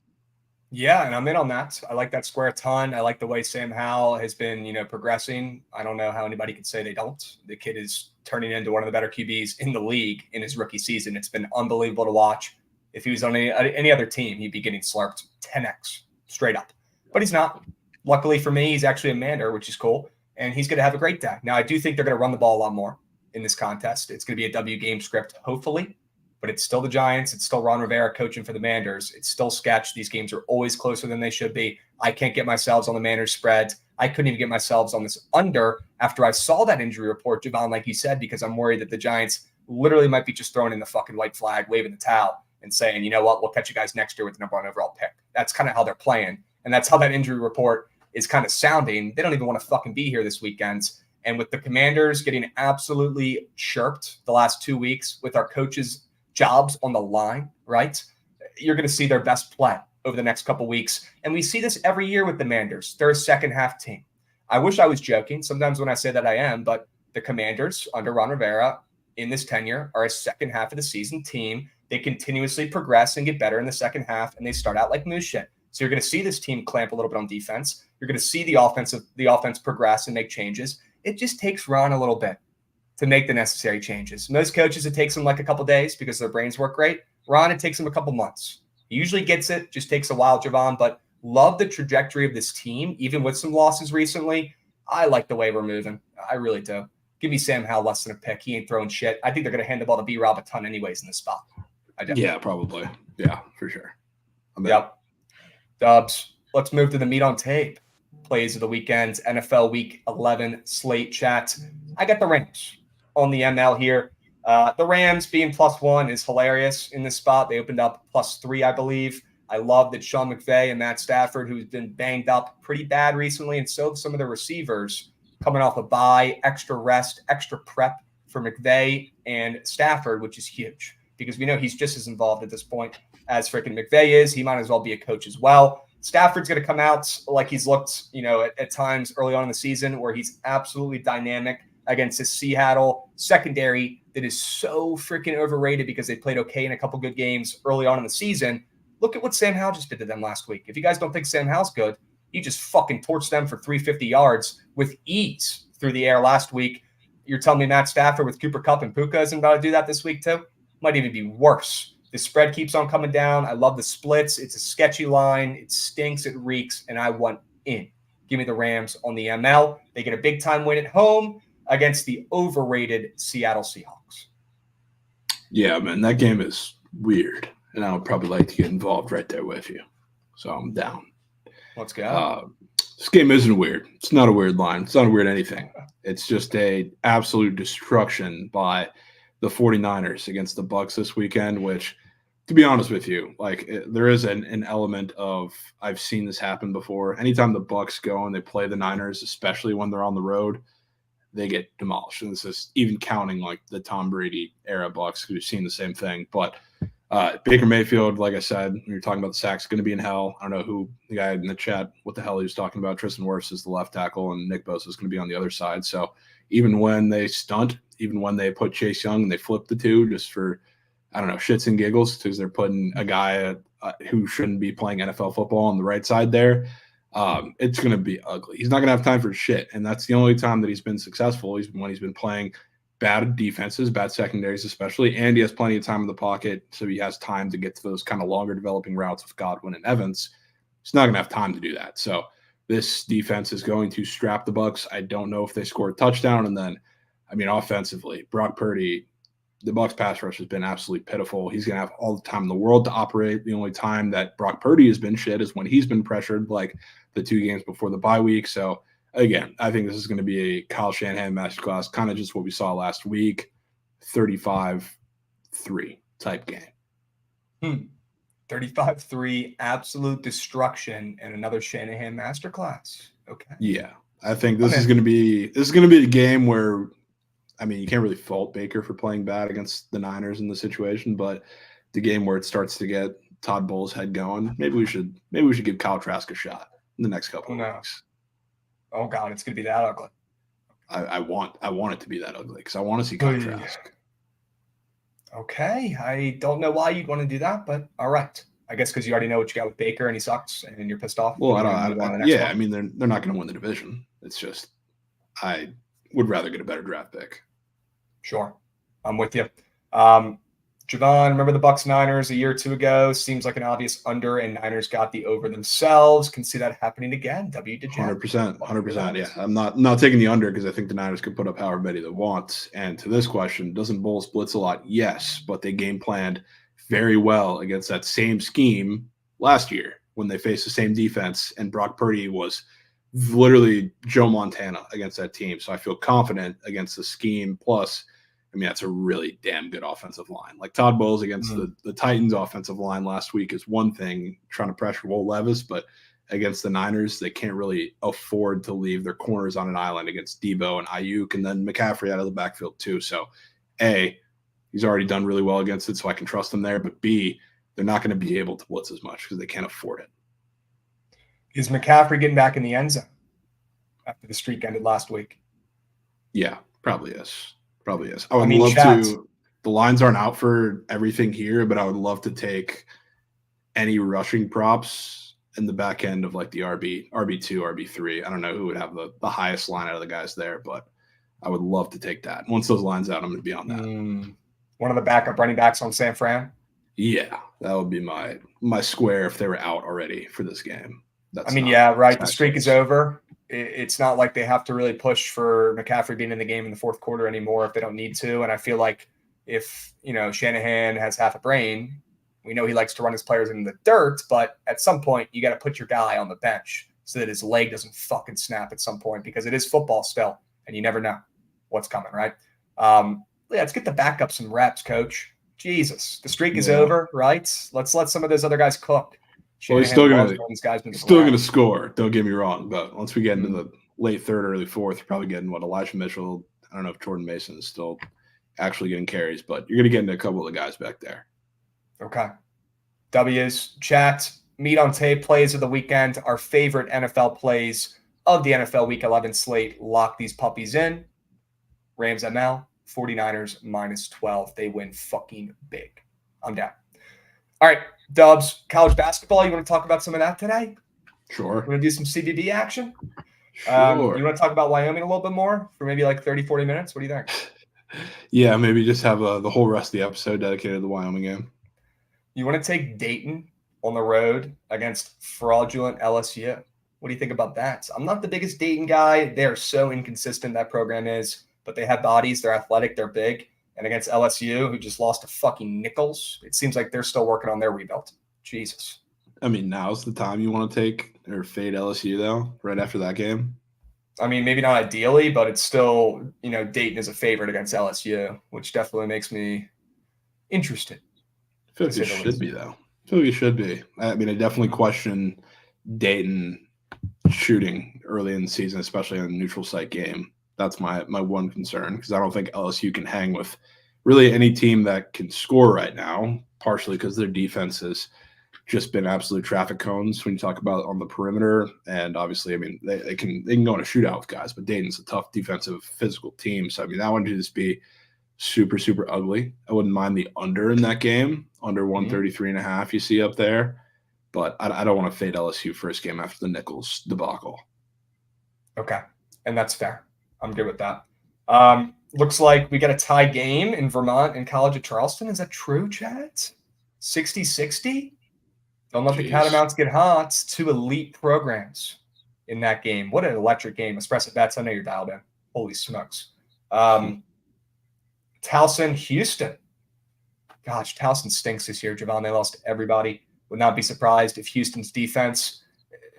Yeah, and I'm in on that. I like that square a ton. I like the way Sam Howell has been, progressing. I don't know how anybody could say they don't. The kid is turning into one of the better QBs in the league in his rookie season. It's been unbelievable to watch. If he was on any other team, he'd be getting slurped 10x straight up. But he's not. Luckily for me, he's actually a Mander, which is cool. And he's going to have a great day. Now, I do think they're going to run the ball a lot more in this contest. It's going to be a W game script, hopefully. But it's still the Giants. It's still Ron Rivera coaching for the Manders. It's still sketch. These games are always closer than they should be. I can't get myself on the Manders spread. I couldn't even get myself on this under after I saw that injury report, Javon, like you said, because I'm worried that the Giants literally might be just throwing in the fucking white flag, waving the towel, and saying, you know what, we'll catch you guys next year with the #1 overall pick. That's kind of how they're playing. And that's how that injury report is kind of sounding. They don't even want to fucking be here this weekend. And with the Commanders getting absolutely chirped the last 2 weeks with our coaches' jobs on the line, right? You're going to see their best play over the next couple weeks. And we see this every year with the Manders. They're a second half team. I wish I was joking. Sometimes when I say that I am, but the Commanders under Ron Rivera in this tenure are a second half of the season team. They continuously progress and get better in the second half, and they start out like moose shit. So you're going to see this team clamp a little bit on defense. You're going to see the offense progress and make changes. It just takes Ron a little bit to make the necessary changes. Most coaches, it takes them like a couple days because their brains work great. Ron, it takes him a couple months. He usually gets it, just takes a while, Javon, but love the trajectory of this team, even with some losses recently. I like the way we're moving. I really do. Give me Sam Howell less than a pick. He ain't throwing shit. I think they're going to hand the ball to B-Rob a ton anyways in this spot. Yeah, probably. Yeah, for sure. Yep. Dubs. Let's move to the meat on tape. Plays of the weekend, NFL Week 11 slate chat. I got the Rams on the ML here. The Rams being +1 is hilarious in this spot. They opened up +3, I believe. I love that Sean McVay and Matt Stafford, who's been banged up pretty bad recently, and so have some of the receivers coming off a bye, extra rest, extra prep for McVay and Stafford, which is huge. Because we know he's just as involved at this point as freaking McVay is. He might as well be a coach as well. Stafford's going to come out like he's looked, at times early on in the season where he's absolutely dynamic against his Seattle secondary that is so freaking overrated because they played okay in a couple good games early on in the season. Look at what Sam Howell just did to them last week. If you guys don't think Sam Howell's good, he just fucking torched them for 350 yards with ease through the air last week. You're telling me Matt Stafford with Cooper Kupp and Puka isn't about to do that this week too? Might even be worse. The spread keeps on coming down. I love the splits. It's a sketchy line. It stinks. It reeks. And I want in. Give me the Rams on the ML. They get a big-time win at home against the overrated Seattle Seahawks. Yeah, man, that game is weird, and I would probably like to get involved right there with you. So I'm down. Let's go. This game isn't weird. It's not a weird line. It's not a weird anything. It's just a absolute destruction by the 49ers against the Bucs this weekend, which, to be honest with you, there is an element of I've seen this happen before. Anytime the Bucs go and they play the Niners, especially when they're on the road, they get demolished. And this is even counting like the Tom Brady era Bucs, who've seen the same thing. But Baker Mayfield, like I said, when you're talking about the sacks, going to be in hell. I don't know who the guy in the chat, what the hell he was talking about. Tristan Wirfs is the left tackle, and Nick Bosa is going to be on the other side. So even when they stunt, even when they put Chase Young and they flip the two just for, I don't know, shits and giggles, because they're putting a guy who shouldn't be playing NFL football on the right side there, it's going to be ugly. He's not going to have time for shit, and that's the only time that he's been successful. When he's been playing bad defenses, bad secondaries especially, and he has plenty of time in the pocket, so he has time to get to those kind of longer developing routes with Godwin and Evans. He's not going to have time to do that. So this defense is going to strap the Bucs. I don't know if they score a touchdown, and then, I mean, offensively, Brock Purdy, the Bucs pass rush has been absolutely pitiful. He's going to have all the time in the world to operate. The only time that Brock Purdy has been shit is when he's been pressured, like the 2 games before the bye week. So again, I think this is going to be a Kyle Shanahan masterclass, kind of just what we saw last week, 35-3 type game. 35-3, absolute destruction, and another Shanahan masterclass. Okay. Yeah, I think this is going to be a game where, I mean, you can't really fault Baker for playing bad against the Niners in the situation, but the game where it starts to get Todd Bowles' head going, maybe we should give Kyle Trask a shot in the next couple of weeks. Oh God, it's gonna be that ugly. I want it to be that ugly because I want to see Kyle Trask. Okay, I don't know why you'd want to do that, but all right. I guess because you already know what you got with Baker and he sucks and you're pissed off. Well, I mean, they're not going to win the division. It's just I would rather get a better draft pick. Sure, I'm with you. Javon, remember the Bucs Niners a year or two ago? Seems like an obvious under, and Niners got the over themselves. Can see that happening again. 100%. Yeah, I'm not taking the under because I think the Niners could put up however many they want. And to this question, doesn't Bowles blitz a lot? Yes, but they game planned very well against that same scheme last year when they faced the same defense, and Brock Purdy was literally Joe Montana against that team. So I feel confident against the scheme. Plus, I mean, that's a really damn good offensive line. Like Todd Bowles against the Titans offensive line last week is one thing, trying to pressure Will Levis, but against the Niners, they can't really afford to leave their corners on an island against Debo and Ayuk, and then McCaffrey out of the backfield too. So, A, he's already done really well against it, so I can trust him there. But B, they're not going to be able to blitz as much because they can't afford it. Is McCaffrey getting back in the end zone after the streak ended last week? Yeah, probably is. I would love to. The lines aren't out for everything here, but I would love to take any rushing props in the back end of like the RB2, RB3. I don't know who would have the highest line out of the guys there, but I would love to take that. Once those lines out, I'm going to be on that. One of the backup running backs on San Fran? Yeah, that would be my square if they were out already for this game. The streak is over. It's not like they have to really push for McCaffrey being in the game in the fourth quarter anymore if they don't need to. And I feel like if, Shanahan has half a brain, we know he likes to run his players in the dirt, but at some point you got to put your guy on the bench so that his leg doesn't fucking snap at some point, because it is football still and you never know what's coming, right? Let's get the backup some reps, coach. Jesus, the streak is over, right? Let's let some of those other guys cook. Well, he's still going to score. Don't get me wrong, but once we get into the late third, early fourth, you're probably getting Elijah Mitchell. I don't know if Jordan Mason is still actually getting carries, but you're going to get into a couple of the guys back there. Okay. W's, chat, meat on tape plays of the weekend, our favorite NFL plays of the NFL Week 11 slate. Lock these puppies in. Rams ML, 49ers -12. They win fucking big. I'm down. All right, Dubs, college basketball. You want to talk about some of that today? Sure. Want to do some CBB action? Sure. You want to talk about Wyoming a little bit more for maybe like 30, 40 minutes? What do you think? Yeah, maybe just have the whole rest of the episode dedicated to the Wyoming game. You want to take Dayton on the road against fraudulent LSU? What do you think about that? I'm not the biggest Dayton guy. They're so inconsistent, that program is, but they have bodies. They're athletic. They're big. And against LSU, who just lost to fucking Nichols, it seems like they're still working on their rebuild. Jesus. I mean, now's the time you want to take or fade LSU, though, right after that game? I mean, maybe not ideally, but it's still, Dayton is a favorite against LSU, which definitely makes me interested. I feel like it should be, though. I feel like it should be. I mean, I definitely question Dayton shooting early in the season, especially on a neutral site game. That's my one concern, because I don't think LSU can hang with really any team that can score right now, partially because their defense has just been absolute traffic cones when you talk about on the perimeter. And obviously, I mean, they can go in a shootout with guys, but Dayton's a tough defensive, physical team. So, I mean, that one would just be super, super ugly. I wouldn't mind the under in that game, under 133.5 you see up there. But I don't want to fade LSU first game after the Nichols debacle. Okay, and that's fair. I'm good with that. Looks like we got a tie game in Vermont and College of Charleston. Is that true, Chad? 60-60? Don't let the Catamounts get hot. Two elite programs in that game. What an electric game. Espresso Bets, I know you're dialed in. Holy smokes. Towson, Houston. Gosh, Towson stinks this year, Javon. They lost everybody. Would not be surprised if Houston's defense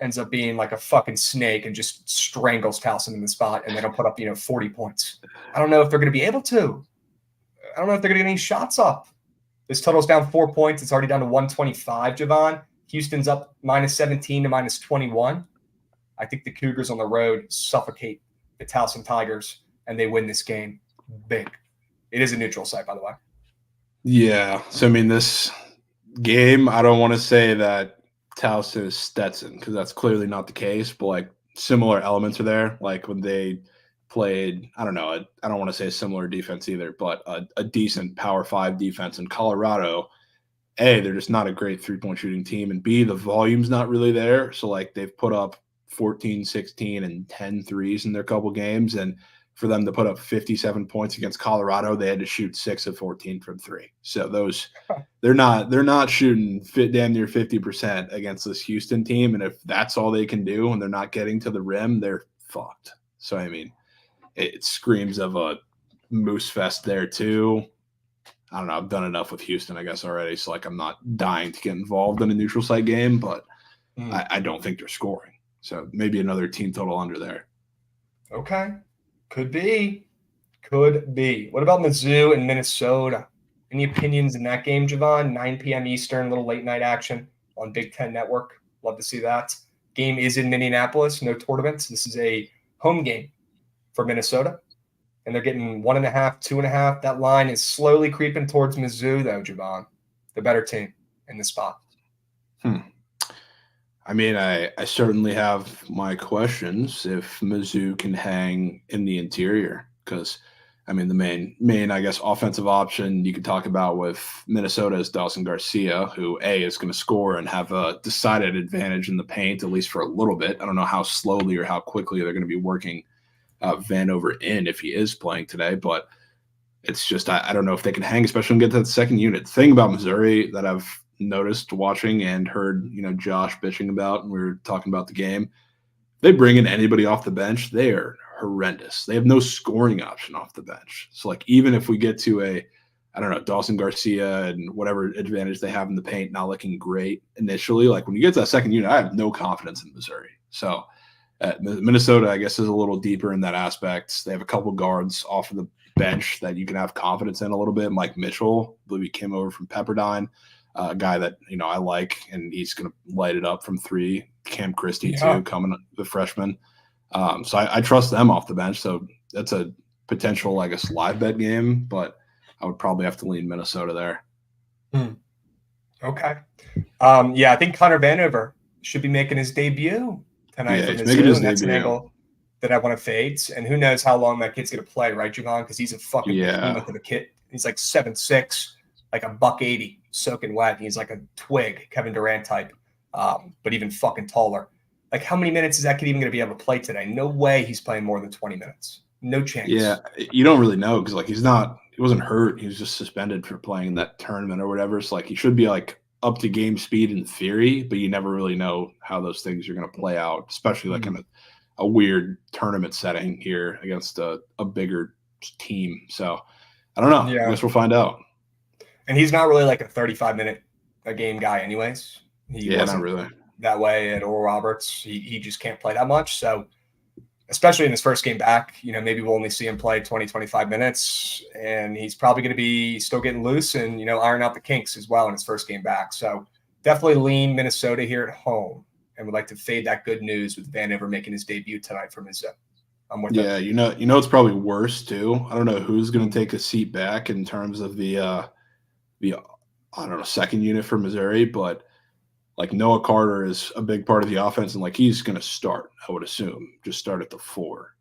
ends up being like a fucking snake and just strangles Towson in the spot and they don't put up, 40 points. I don't know if they're going to be able to. I don't know if they're going to get any shots up. This total's down 4 points. It's already down to 125, Javon. Houston's up -17 to -21. I think the Cougars on the road suffocate the Towson Tigers, and they win this game big. It is a neutral site, by the way. Yeah. So, I mean, this game, I don't want to say that Towson is Stetson, because that's clearly not the case, but, like, similar elements are there. Like, when they played, I don't know, I don't want to say a similar defense either, but a decent Power 5 defense in Colorado. A, they're just not a great three-point shooting team, and B, the volume's not really there. So, like, they've put up 14, 16, and 10 threes in their couple games, and for them to put up 57 points against Colorado, they had to shoot 6 of 14 from three. So those they're not shooting damn near 50% against this Houston team, and if that's all they can do and they're not getting to the rim, they're fucked. So, I mean, it screams of a moose fest there too. I don't know. I've done enough with Houston, I guess, already. So, like, I'm not dying to get involved in a neutral site game, but I don't think they're scoring. So maybe another team total under there. Okay. Could be. What about Mizzou and Minnesota? Any opinions in that game, Javon? 9 p.m. Eastern, little late night action on Big Ten Network. Love to see that. Game is in Minneapolis. No tournaments. This is a home game for Minnesota. And they're getting 1.5, 2.5. That line is slowly creeping towards Mizzou, though, Javon. The better team in the spot. I mean, I certainly have my questions if Mizzou can hang in the interior, because, I mean, the main, I guess, offensive option you could talk about with Minnesota is Dawson Garcia, who, A, is going to score and have a decided advantage in the paint, at least for a little bit. I don't know how slowly or how quickly they're going to be working Vanover in if he is playing today, but it's just I don't know if they can hang, especially when we get to that second unit. The thing about Missouri that I've noticed watching and heard, Josh bitching about, and we were talking about the game, they bring in anybody off the bench, they are horrendous. They have no scoring option off the bench. So, like, even if we get to Dawson Garcia and whatever advantage they have in the paint not looking great initially, like, when you get to that second unit, I have no confidence in Missouri. So Minnesota, I guess, is a little deeper in that aspect. They have a couple guards off of the bench that you can have confidence in a little bit. Mike Mitchell, I believe he came over from Pepperdine, a guy that, I like, and he's going to light it up from three. Cam Christie, too, coming, the freshman. So I trust them off the bench. So that's a potential, I guess, live bet game, but I would probably have to lean Minnesota there. Okay. I think Connor Vanover should be making his debut tonight. Yeah, he's making his debut. That's an angle that I want to fade. And who knows how long that kid's going to play, right, Javon? Because he's a fucking behemoth of a kid. He's like 7'6", like $180, soaking wet. He's like a twig, Kevin Durant type, but even fucking taller. Like, how many minutes is that kid even going to be able to play today? No way he's playing more than 20 minutes. No chance. Yeah, you don't really know, because, like, he wasn't hurt. He was just suspended for playing in that tournament or whatever. So, like, he should be, like, up to game speed in theory, but you never really know how those things are going to play out, especially like in a weird tournament setting here against a bigger team. So I don't know. Yeah. I guess we'll find out. And he's not really like a 35-minute a game guy anyways. He Yeah, not wasn't really. that way at Oral Roberts. He just can't play that much. So especially in his first game back, maybe we'll only see him play 20, 25 minutes, and he's probably going to be still getting loose and, iron out the kinks as well in his first game back. So definitely lean Minnesota here at home, and would like to fade that good news with Vanover making his debut tonight from his I'm with Yeah, that. it's probably worse too. I don't know who's going to take a seat back in terms of the I don't know, second unit for Missouri, but like Noah Carter is a big part of the offense, and like he's going to start, I would assume, just start at the 4,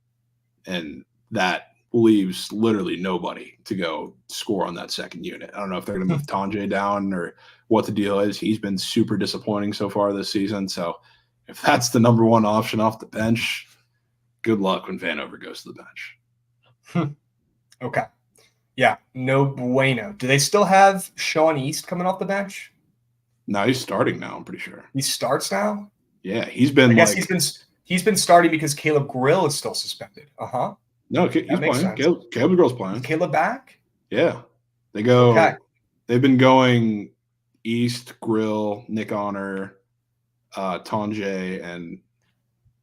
and that leaves literally nobody to go score on that second unit. I don't know if they're going to move Tanjay down or what the deal is. He's been super disappointing so far this season, so if that's the number one option off the bench, good luck when Vanover goes to the bench. Okay. Yeah, no bueno. Do they still have Sean East coming off the bench? No, he's starting now, I'm pretty sure. He starts now? Yeah, he's been I guess he's been starting because Caleb Grill is still suspended. Uh-huh. No, he's playing. Caleb Grill's playing. Is Caleb back? Yeah. They go Okay. They've been going East, Grill, Nick Honor, Tanjay, and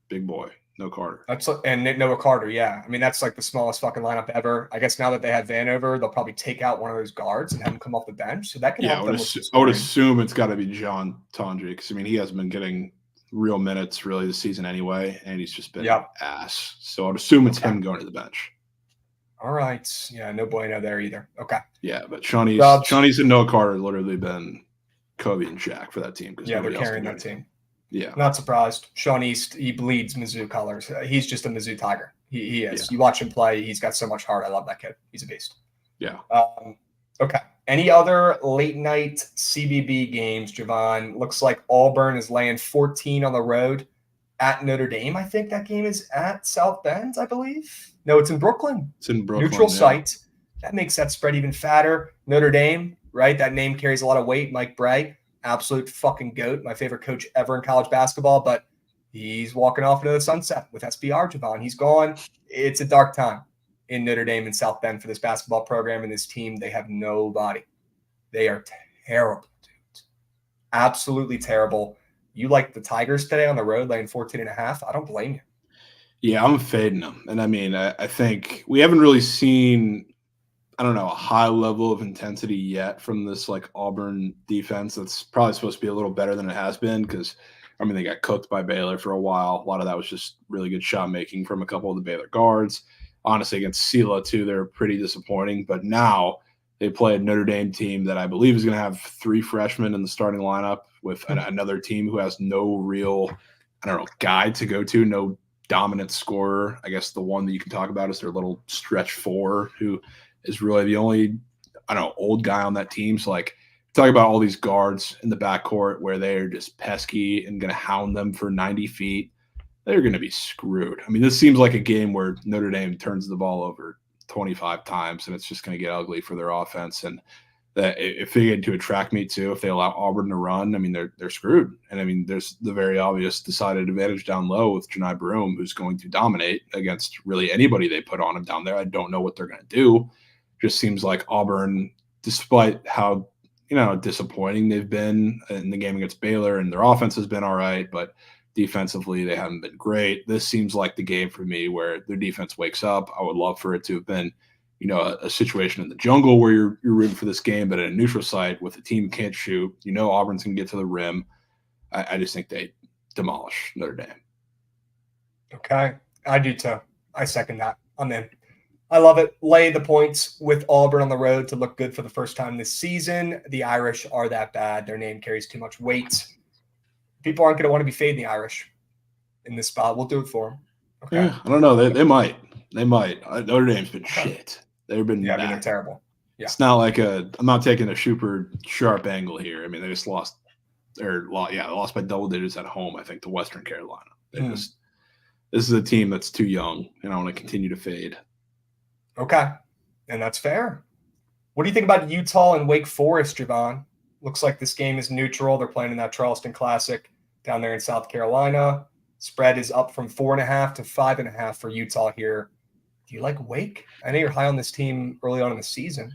Big Boy. No Carter. And Noah Carter, yeah. I mean, that's like the smallest fucking lineup ever. I guess now that they have Vanover, they'll probably take out one of those guards and have him come off the bench. So that can help them. I would assume it's got to be John Tanjay because, I mean, he hasn't been getting real minutes really this season anyway, and he's just been ass. So I'd assume it's him going to the bench. All right. Yeah, no bueno there either. Okay. Yeah, but Shawnee's and Noah Carter have literally been Kobe and Shaq for that team. Yeah, they're carrying that team. Yeah. Not surprised. Sean East, he bleeds Mizzou colors. He's just a Mizzou Tiger. He is. Yeah. You watch him play, he's got so much heart. I love that kid. He's a beast. Yeah. Okay. Any other late night CBB games, Javon? Looks like Auburn is laying 14 on the road at Notre Dame. I think that game is at South Bend, I believe. No, it's in Brooklyn. It's in Brooklyn. Neutral site. That makes that spread even fatter. Notre Dame, right? That name carries a lot of weight. Mike Bray. Absolute fucking GOAT, my favorite coach ever in college basketball, but he's walking off into the sunset with SBR, Javon. He's gone. It's a dark time in Notre Dame and South Bend for this basketball program and this team. They have nobody. They are terrible, dude. Absolutely terrible. You like the Tigers today on the road, laying 14.5? I don't blame you. Yeah, I'm fading them. And I mean, I think we haven't really seen – I don't know, a high level of intensity yet from this like Auburn defense. That's probably supposed to be a little better than it has been because, I mean, they got cooked by Baylor for a while. A lot of that was just really good shot making from a couple of the Baylor guards. Honestly, against Sela too, they're pretty disappointing. But now they play a Notre Dame team that I believe is going to have 3 freshmen in the starting lineup with another team who has no real, guy to go to, no dominant scorer. I guess the one that you can talk about is their little stretch 4 who – is really the only, old guy on that team. So, like, talk about all these guards in the backcourt where they're just pesky and going to hound them for 90 feet. They're going to be screwed. I mean, this seems like a game where Notre Dame turns the ball over 25 times, and it's just going to get ugly for their offense. And that if they get into a track meet too, if they allow Auburn to run, I mean, they're screwed. And I mean, there's the very obvious decided advantage down low with Janai Broome, who's going to dominate against really anybody they put on him down there. I don't know what they're going to do. Just seems like Auburn, despite how, disappointing they've been in the game against Baylor, and their offense has been all right, but defensively they haven't been great. This seems like the game for me where their defense wakes up. I would love for it to have been, a situation in the jungle where you're rooting for this game, but at a neutral site with a team who can't shoot, Auburn's going to get to the rim. I just think they demolish Notre Dame. Okay. I do too. I second that. I'm in. I love it. Lay the points with Auburn on the road to look good for the first time this season. The Irish are that bad. Their name carries too much weight. People aren't going to want to be fading the Irish in this spot. We'll do it for them. Okay. Yeah, I don't know. They might. They might. Notre Dame's been shit. They've been bad. They're terrible. Yeah. It's not like I'm not taking a super sharp angle here. I mean, they just lost by double digits at home, I think, to Western Carolina. This is a team that's too young, and I want to continue to fade. Okay. And that's fair. What do you think about Utah and Wake Forest, Javon? Looks like this game is neutral. They're playing in that Charleston Classic down there in South Carolina. Spread is up from 4.5 to 5.5 for Utah here Do you like Wake? I know you're high on this team early on in the season.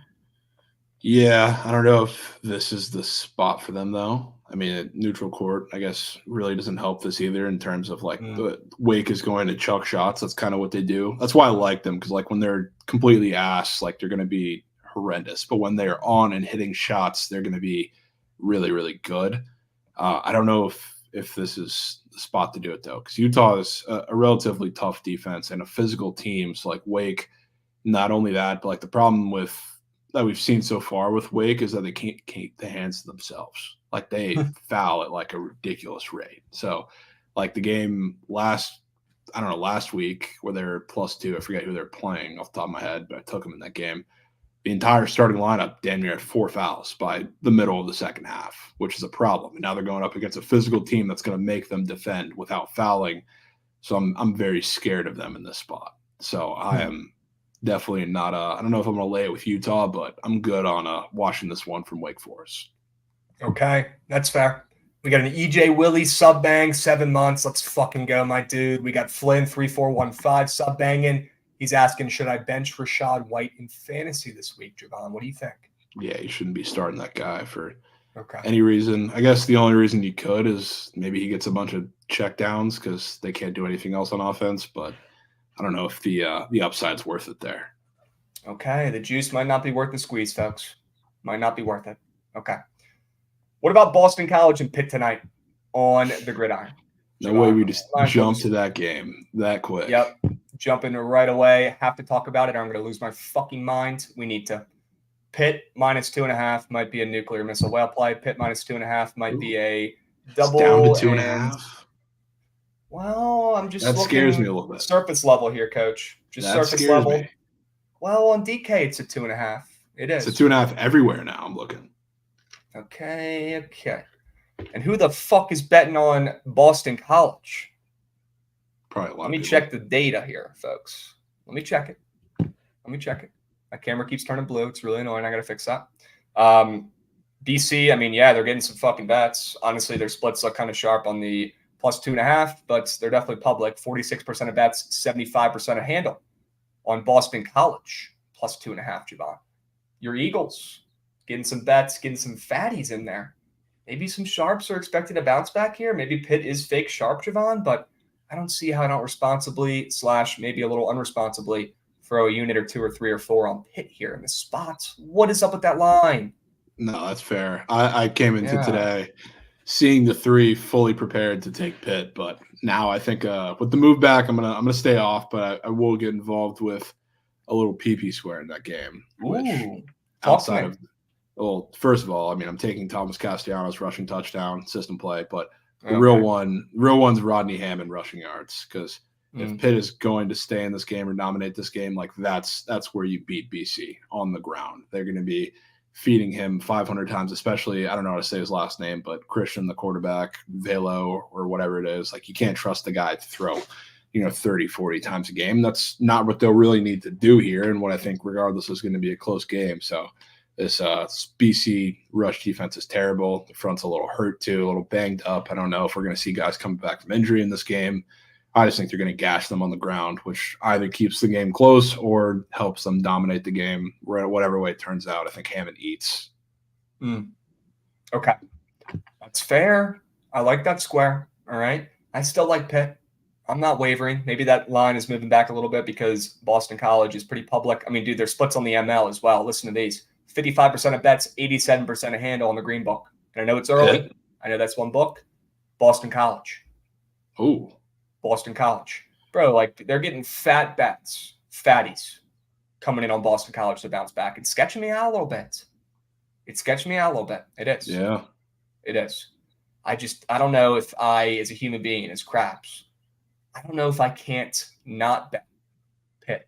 Yeah, I don't know if this is the spot for them though. I mean, a neutral court, I guess, really doesn't help this either in terms of like the Wake is going to chuck shots. That's kind of what they do. That's why I like them because like when they're completely ass, like they're going to be horrendous. But when they're on and hitting shots, they're going to be really, really good. I don't know if this is the spot to do it though, because Utah is a relatively tough defense and a physical team. So like Wake, not only that, but like the problem with that we've seen so far with Wake is that they can't keep the hands to themselves. Like they foul at like a ridiculous rate. So like the game last week where they're +2, I forget who they're playing off the top of my head, but I took them in that game. The entire starting lineup damn near had 4 fouls by the middle of the second half, which is a problem. And now they're going up against a physical team that's going to make them defend without fouling. So I'm very scared of them in this spot. So I am definitely not I don't know if I'm going to lay it with Utah, but I'm good on watching this one from Wake Forest. Okay, that's fair. We got an EJ Willie sub bang, 7 months. Let's fucking go, my dude. We got Flynn 3415 sub banging. He's asking, should I bench Rashad White in fantasy this week, Javon? What do you think? Yeah, you shouldn't be starting that guy for any reason. I guess the only reason you could is maybe he gets a bunch of checkdowns because they can't do anything else on offense. But I don't know if the upside's worth it there. Okay, the juice might not be worth the squeeze, folks. Might not be worth it. Okay. What about Boston College and Pitt tonight on the gridiron? No way we just jump to that game that quick. Yep. Jumping right away. Have to talk about it or I'm going to lose my fucking mind. We need to. Pitt -2.5 might be a nuclear missile whale play. Pitt -2.5 might be a double. It's down to 2.5. Well, I'm just that looking scares me a little bit. Surface level here, Coach. Just that surface level. Me. Well, on DK, it's a 2.5. It is. It's a 2.5 everywhere now. I'm looking. Okay. And who the fuck is betting on Boston College? Probably a lot. Let me check the data here, folks. Let me check it. My camera keeps turning blue. It's really annoying. I got to fix that. BC, I mean, yeah, they're getting some fucking bets. Honestly, their splits look kind of sharp on the +2.5, but they're definitely public. 46% of bets, 75% of handle on Boston College +2.5, Javon. Your Eagles getting some bets, getting some fatties in there. Maybe some sharps are expecting a bounce back here. Maybe Pitt is fake sharp, Javon, but I don't see how I don't responsibly / maybe a little unresponsibly throw a unit or 2 or 3 or 4 on Pitt here in the spots. What is up with that line? No, that's fair. I came into today seeing the 3 fully prepared to take Pitt, but now I think with the move back, I'm gonna stay off, but I will get involved with a little PP square in that game. Which outside of first of all, I mean I'm taking Thomas Castellanos rushing touchdown system play, but the real one's Rodney Hammond rushing yards because if Pitt is going to stay in this game or dominate this game, like that's where you beat BC on the ground. They're going to be feeding him 500 times, especially, I don't know how to say his last name, but Christian, the quarterback, Velo or whatever it is. Like you can't trust the guy to throw, 30, 40 times a game. That's not what they'll really need to do here. And what I think regardless is going to be a close game. So this BC rush defense is terrible. The front's a little hurt too, a little banged up. I don't know if we're going to see guys coming back from injury in this game. I just think they're going to gash them on the ground, which either keeps the game close or helps them dominate the game. Whatever way it turns out, I think Hammond eats. Okay. That's fair. I like that square. All right. I still like Pitt. I'm not wavering. Maybe that line is moving back a little bit because Boston College is pretty public. I mean, dude, there's splits on the ML as well. Listen to these. 55% of bets, 87% of handle on the green book. And I know it's early. I know that's one book. Boston College. Oh. Boston College. Bro, like they're getting fat bets, fatties coming in on Boston College to bounce back. It's sketching me out a little bit. It is. Yeah. It is. I don't know if I, as a human being, as Craps, I don't know if I can't not bet Pitt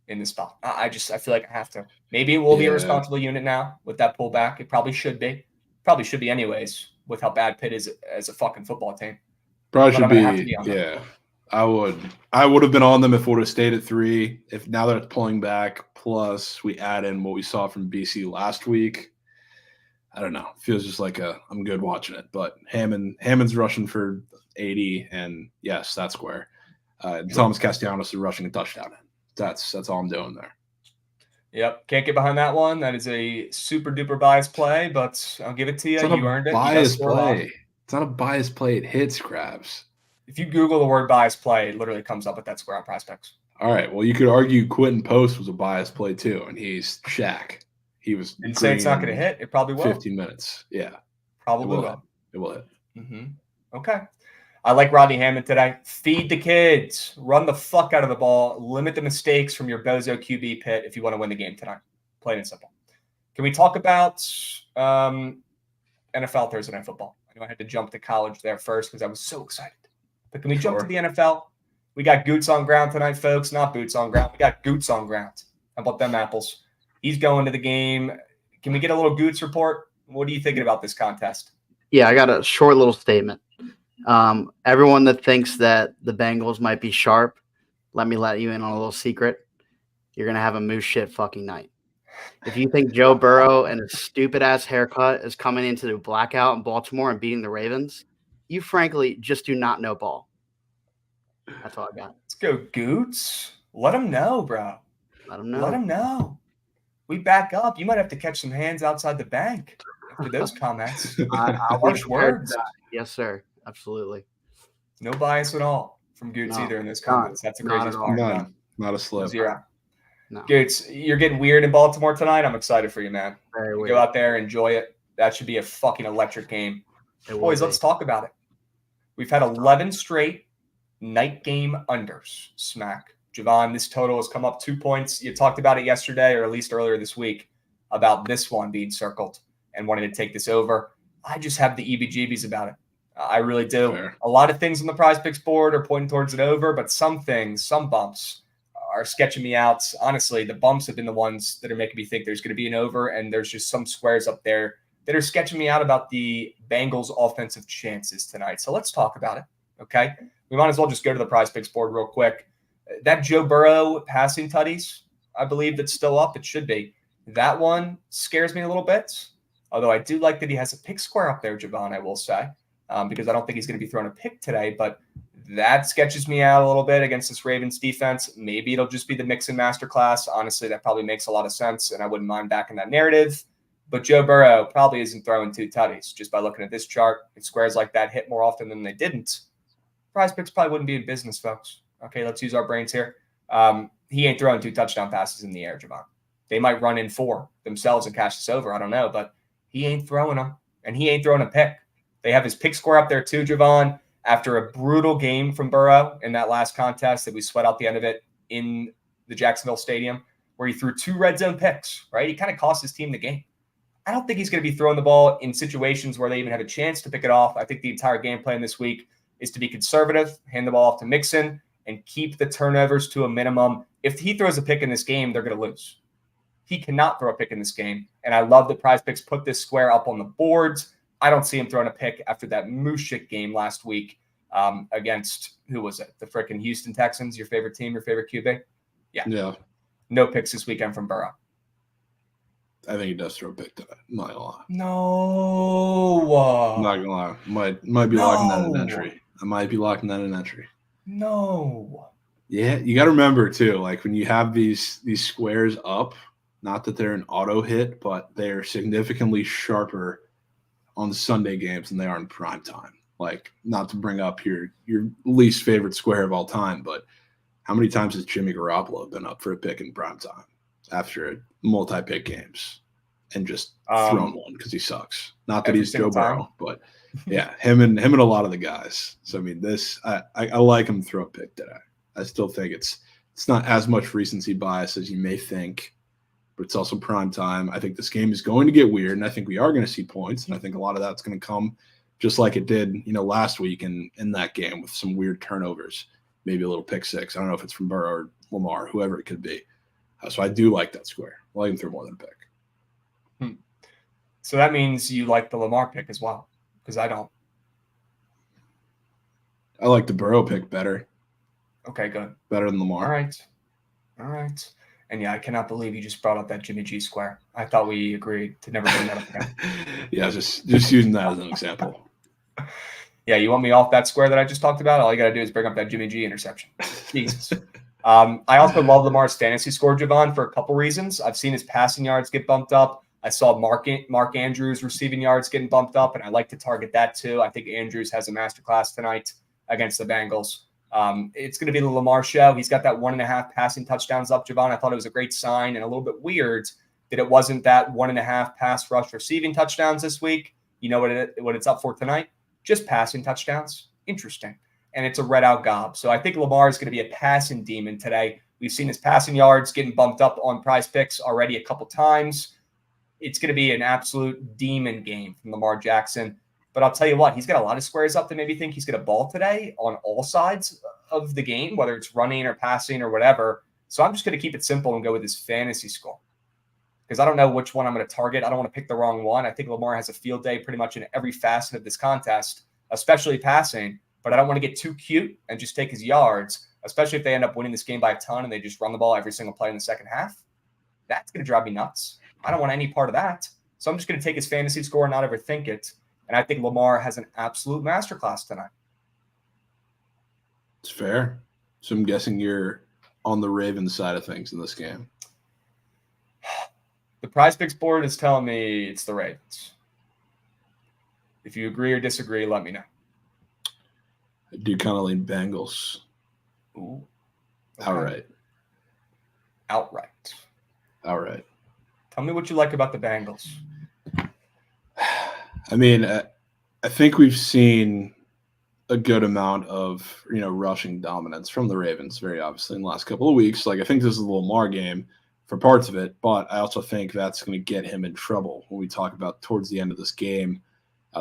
in this spot. I feel like I have to. Maybe it will be a responsible unit now with that pullback. It probably should be. Probably should be anyways with how bad Pitt is as a fucking football team. Probably should be yeah. I would have been on them if it would have stayed at 3. If now that it's pulling back, plus we add in what we saw from BC last week, I don't know. It feels just like I'm good watching it. But Hammond's rushing for 80, and yes, that's square. Thomas Castellanos is rushing a touchdown in. That's all I'm doing there. Yep. Can't get behind that one. That is a super duper biased play, but I'll give it to you. You earned it. Biased play. It's not a biased play. It hits Krabs. If you Google the word biased play, it literally comes up with that square on Prospects. All right. Well, you could argue Quentin Post was a biased play too, and he's Shaq. He was. Didn't say it's not going to hit. It probably will. 15 minutes. Yeah. Probably will. It will hit. Mm-hmm. Okay. I like Rodney Hammond today. Feed the kids. Run the fuck out of the ball. Limit the mistakes from your bozo QB Pitt if you want to win the game tonight. Plain and simple. Can we talk about NFL Thursday Night Football? I know I had to jump to college there first because I was so excited. But can we jump to the NFL? We got Goots on ground tonight, folks. Not boots on ground. We got Goots on ground. How about them apples? He's going to the game. Can we get a little Goots report? What are you thinking about this contest? Yeah, I got a short little statement. Everyone that thinks that the Bengals might be sharp, let you in on a little secret. You're going to have a moose shit fucking night. If you think Joe Burrow and his stupid-ass haircut is coming into the blackout in Baltimore and beating the Ravens, you frankly just do not know ball. That's all I got. Let's go, Goots. Let him know, bro. Let him know. Let him know. We back up. You might have to catch some hands outside the bank after those comments. Harsh words. Yes, sir. Absolutely. No bias at all from Goots either in those comments. That's the craziest part. Not a slip. Zero. No. Goots, you're getting weird in Baltimore tonight. I'm excited for you, man. Very weird. Go out there, enjoy it. That should be a fucking electric game. Boys, let's talk about it. We've had 11 straight night game unders. Smack. Javon, this total has come up 2 points. You talked about it yesterday, or at least earlier this week, about this one being circled and wanting to take this over. I just have the EBGBs about it. I really do. Fair. A lot of things on the prize picks board are pointing towards it over, but some things, some bumps are sketching me out. Honestly, the bumps have been the ones that are making me think there's going to be an over, and there's just some squares up there that are sketching me out about the Bengals' offensive chances tonight. So let's talk about it, okay? We might as well just go to the prize picks board real quick. That Joe Burrow passing tutties, I believe that's still up. It should be. That one scares me a little bit, although I do like that he has a pick square up there, Javon, I will say, because I don't think he's going to be throwing a pick today, but that sketches me out a little bit against this Ravens defense. Maybe it'll just be the Mixon masterclass. Honestly, that probably makes a lot of sense, and I wouldn't mind backing that narrative. But Joe Burrow probably isn't throwing 2 tutties. Just by looking at this chart, if squares like that hit more often than they didn't, prize picks probably wouldn't be in business, folks. Okay, let's use our brains here. He ain't throwing 2 touchdown passes in the air, Javon. They might run in 4 themselves and cash this over. I don't know, but he ain't throwing them, and he ain't throwing a pick. They have his pick score up there too, Javon, after a brutal game from Burrow in that last contest that we sweat out the end of it in the Jacksonville Stadium, where he threw 2 red zone picks, right? He kind of cost his team the game. I don't think he's going to be throwing the ball in situations where they even have a chance to pick it off. I think the entire game plan this week is to be conservative, hand the ball off to Mixon, and keep the turnovers to a minimum. If he throws a pick in this game, they're going to lose. He cannot throw a pick in this game, and I love that Prize Picks put this square up on the boards. I don't see him throwing a pick after that moose shit game last week against, who was it? The freaking Houston Texans, your favorite team, your favorite QB? Yeah. No picks this weekend from Burrow. I think he does throw a pick today. I'm not gonna lie. No. I'm not gonna lie. Might be locking that in entry. I might be locking that in entry. No. Yeah, you got to remember too, like when you have these squares up, not that they're an auto hit, but they're significantly sharper on the Sunday games than they are in prime time. Like, not to bring up your least favorite square of all time, but how many times has Jimmy Garoppolo been up for a pick in prime time after multi-pick games and just thrown one because he sucks? Not that he's Joe Burrow, but yeah, him and a lot of the guys. So I mean, I like him to throw a pick today. I still think it's not as much recency bias as you may think, but it's also prime time. I think this game is going to get weird, and I think we are going to see points, and I think a lot of that's going to come just like it did, last week in that game with some weird turnovers, maybe a little pick six. I don't know if it's from Burrow or Lamar, whoever it could be. So I do like that square. I like him throw more than a pick. So that means you like the Lamar pick as well, because I don't. I like the Burrow pick better. Okay, good. Better than Lamar. All right. And yeah, I cannot believe you just brought up that Jimmy G square. I thought we agreed to never bring that up again. Yeah, just using that as an example. Yeah, you want me off that square that I just talked about? All you got to do is bring up that Jimmy G interception. Jesus. I also love Lamar's fantasy score, Javon, for a couple reasons. I've seen his passing yards get bumped up. I saw Mark Andrews' receiving yards getting bumped up, and I like to target that too. I think Andrews has a masterclass tonight against the Bengals. It's going to be the Lamar show. He's got that 1.5 passing touchdowns up, Javon. I thought it was a great sign and a little bit weird that it wasn't that 1.5 pass rush receiving touchdowns this week. You know what it's up for tonight? Just passing touchdowns. Interesting. And it's a red-out gob. So I think Lamar is going to be a passing demon today. We've seen his passing yards getting bumped up on Prize Picks already a couple times. It's going to be an absolute demon game from Lamar Jackson. But I'll tell you what, he's got a lot of squares up to maybe think he's going to ball today on all sides of the game, whether it's running or passing or whatever. So I'm just going to keep it simple and go with his fantasy score because I don't know which one I'm going to target. I don't want to pick the wrong one. I think Lamar has a field day pretty much in every facet of this contest, especially passing. But I don't want to get too cute and just take his yards, especially if they end up winning this game by a ton and they just run the ball every single play in the second half. That's going to drive me nuts. I don't want any part of that. So I'm just going to take his fantasy score and not overthink it. And I think Lamar has an absolute masterclass tonight. It's fair. So I'm guessing you're on the Ravens side of things in this game. The Prize Picks board is telling me it's the Ravens. If you agree or disagree, let me know. I do kind of lean Bengals. Ooh. Okay. Outright. Tell me what you like about the Bengals. I mean, I think we've seen a good amount of, rushing dominance from the Ravens, very obviously, in the last couple of weeks. Like, I think this is a Lamar game for parts of it, but I also think that's going to get him in trouble when we talk about towards the end of this game.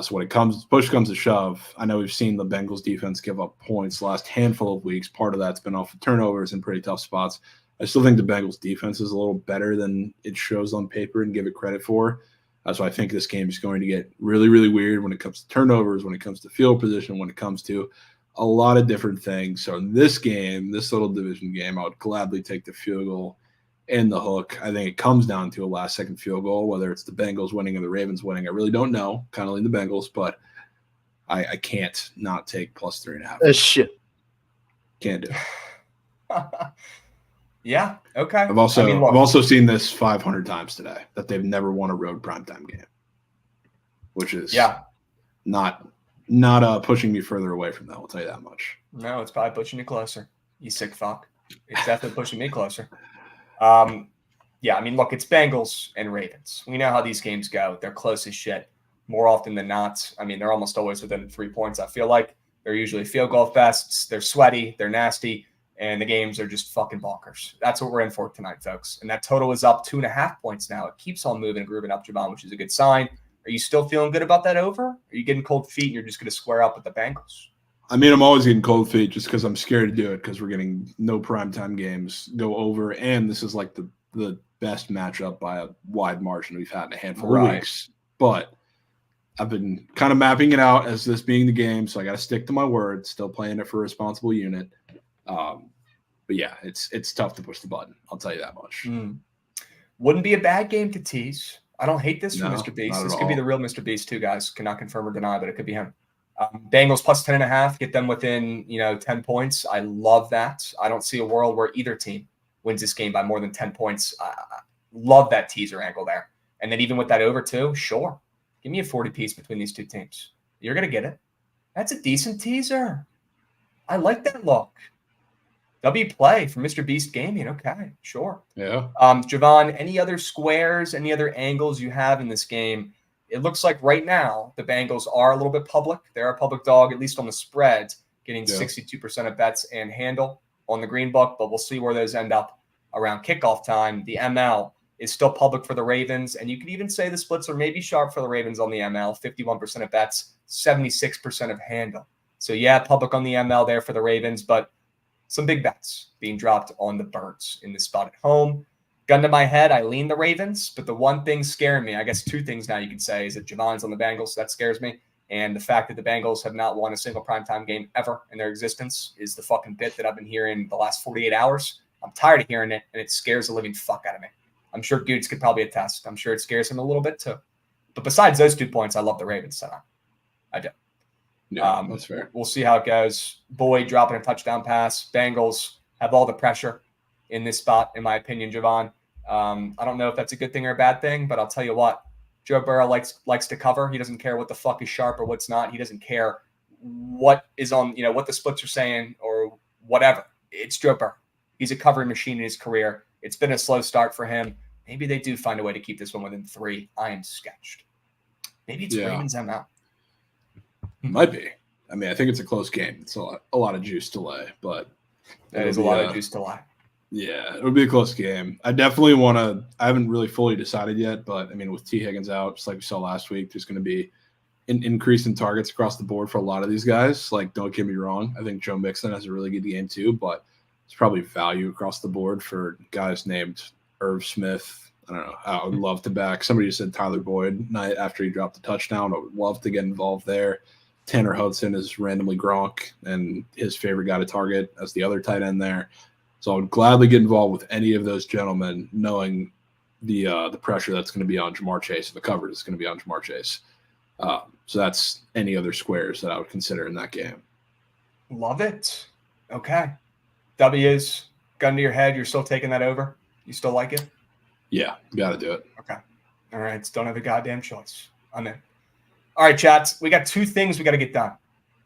So when push comes to shove, I know we've seen the Bengals defense give up points the last handful of weeks. Part of that's been off of turnovers in pretty tough spots. I still think the Bengals defense is a little better than it shows on paper and give it credit for. So I think this game is going to get really, really weird when it comes to turnovers, when it comes to field position, when it comes to a lot of different things. So in this game, this little division game, I would gladly take the field goal and the hook. I think it comes down to a last-second field goal, whether it's the Bengals winning or the Ravens winning. I really don't know. Kind of lean the Bengals, but I can't not take plus 3.5. Shit. Can't do it. Yeah. Okay. I've also seen this 500 times today that they've never won a road primetime game, which is not pushing me further away from that. I'll tell you that much. No, it's probably pushing you closer. You sick fuck. It's definitely pushing me closer. Yeah. I mean, look, it's Bengals and Ravens. We know how these games go. They're close as shit more often than not. I mean, they're almost always within 3 points. I feel like they're usually field goal fests. They're sweaty. They're nasty. And the games are just fucking bonkers. That's what we're in for tonight, folks. And that total is up 2.5 points now. It keeps on moving and grooving up, Javon, which is a good sign. Are you still feeling good about that over? Are you getting cold feet and you're just going to square up with the Bengals? I mean, I'm always getting cold feet just because I'm scared to do it because we're getting no primetime games go over. And this is like the best matchup by a wide margin we've had in a handful of weeks. But I've been kind of mapping it out as this being the game, so I got to stick to my word. Still playing it for a responsible unit. But yeah, it's tough to push the button. I'll tell you that much. Wouldn't be a bad game to tease. I don't hate this for Mr. Beast. This could be the real Mr. Beast too, guys. Cannot confirm or deny, but it could be him. Bengals plus 10.5, get them within 10 points. I love that. I don't see a world where either team wins this game by more than 10 points. I love that teaser angle there. And then even with that over too, sure. Give me a 40 piece between these two teams. You're going to get it. That's a decent teaser. I like that look. W play for Mr. Beast Gaming. Okay, sure. Yeah. Javon, any other squares, any other angles you have in this game? It looks like right now the Bengals are a little bit public. They're a public dog, at least on the spread, getting 62% of bets and handle on the green book, but we'll see where those end up around kickoff time. The ML is still public for the Ravens, and you could even say the splits are maybe sharp for the Ravens on the ML, 51% of bets, 76% of handle. So yeah, public on the ML there for the Ravens, but some big bets being dropped on the Birds in this spot at home. Gun to my head, I lean the Ravens, but the one thing scaring me, I guess two things now you can say, is that Javon's on the Bengals, so that scares me. And the fact that the Bengals have not won a single primetime game ever in their existence is the fucking bit that I've been hearing the last 48 hours. I'm tired of hearing it, and it scares the living fuck out of me. I'm sure Goots could probably attest. I'm sure it scares him a little bit too. But besides those 2 points, I love the Ravens tonight. I do. Yeah, that's fair. We'll see how it goes. Boyd dropping a touchdown pass. Bengals have all the pressure in this spot, in my opinion, Javon. I don't know if that's a good thing or a bad thing, but I'll tell you what, Joe Burrow likes to cover. He doesn't care what the fuck is sharp or what's not. He doesn't care what is on, what the splits are saying or whatever. It's Joe Burrow. He's a covering machine in his career. It's been a slow start for him. Maybe they do find a way to keep this one within 3. I am sketched. Maybe it's Ravens ML. Might be. I mean, I think it's a close game. It's a lot of juice to lay, but that is a lot of juice to lay. Yeah, it would be a close game. I definitely want to – I haven't really fully decided yet, but, I mean, with T. Higgins out, just like we saw last week, there's going to be an increase in targets across the board for a lot of these guys. Like, don't get me wrong. I think Joe Mixon has a really good game too, but it's probably value across the board for guys named Irv Smith. I don't know. I would love to back. Somebody just said Tyler Boyd night after he dropped the touchdown. I would love to get involved there. Tanner Hudson is randomly Gronk and his favorite guy to target as the other tight end there. So I would gladly get involved with any of those gentlemen, knowing the pressure that's going to be on Jamar Chase, the coverage that's going to be on Jamar Chase. So that's any other squares that I would consider in that game. Love it. Okay. W's, gun to your head. You're still taking that over? You still like it? Yeah, got to do it. Okay. All right. Don't have a goddamn choice. I'm in. All right, chats. We got 2 things we got to get done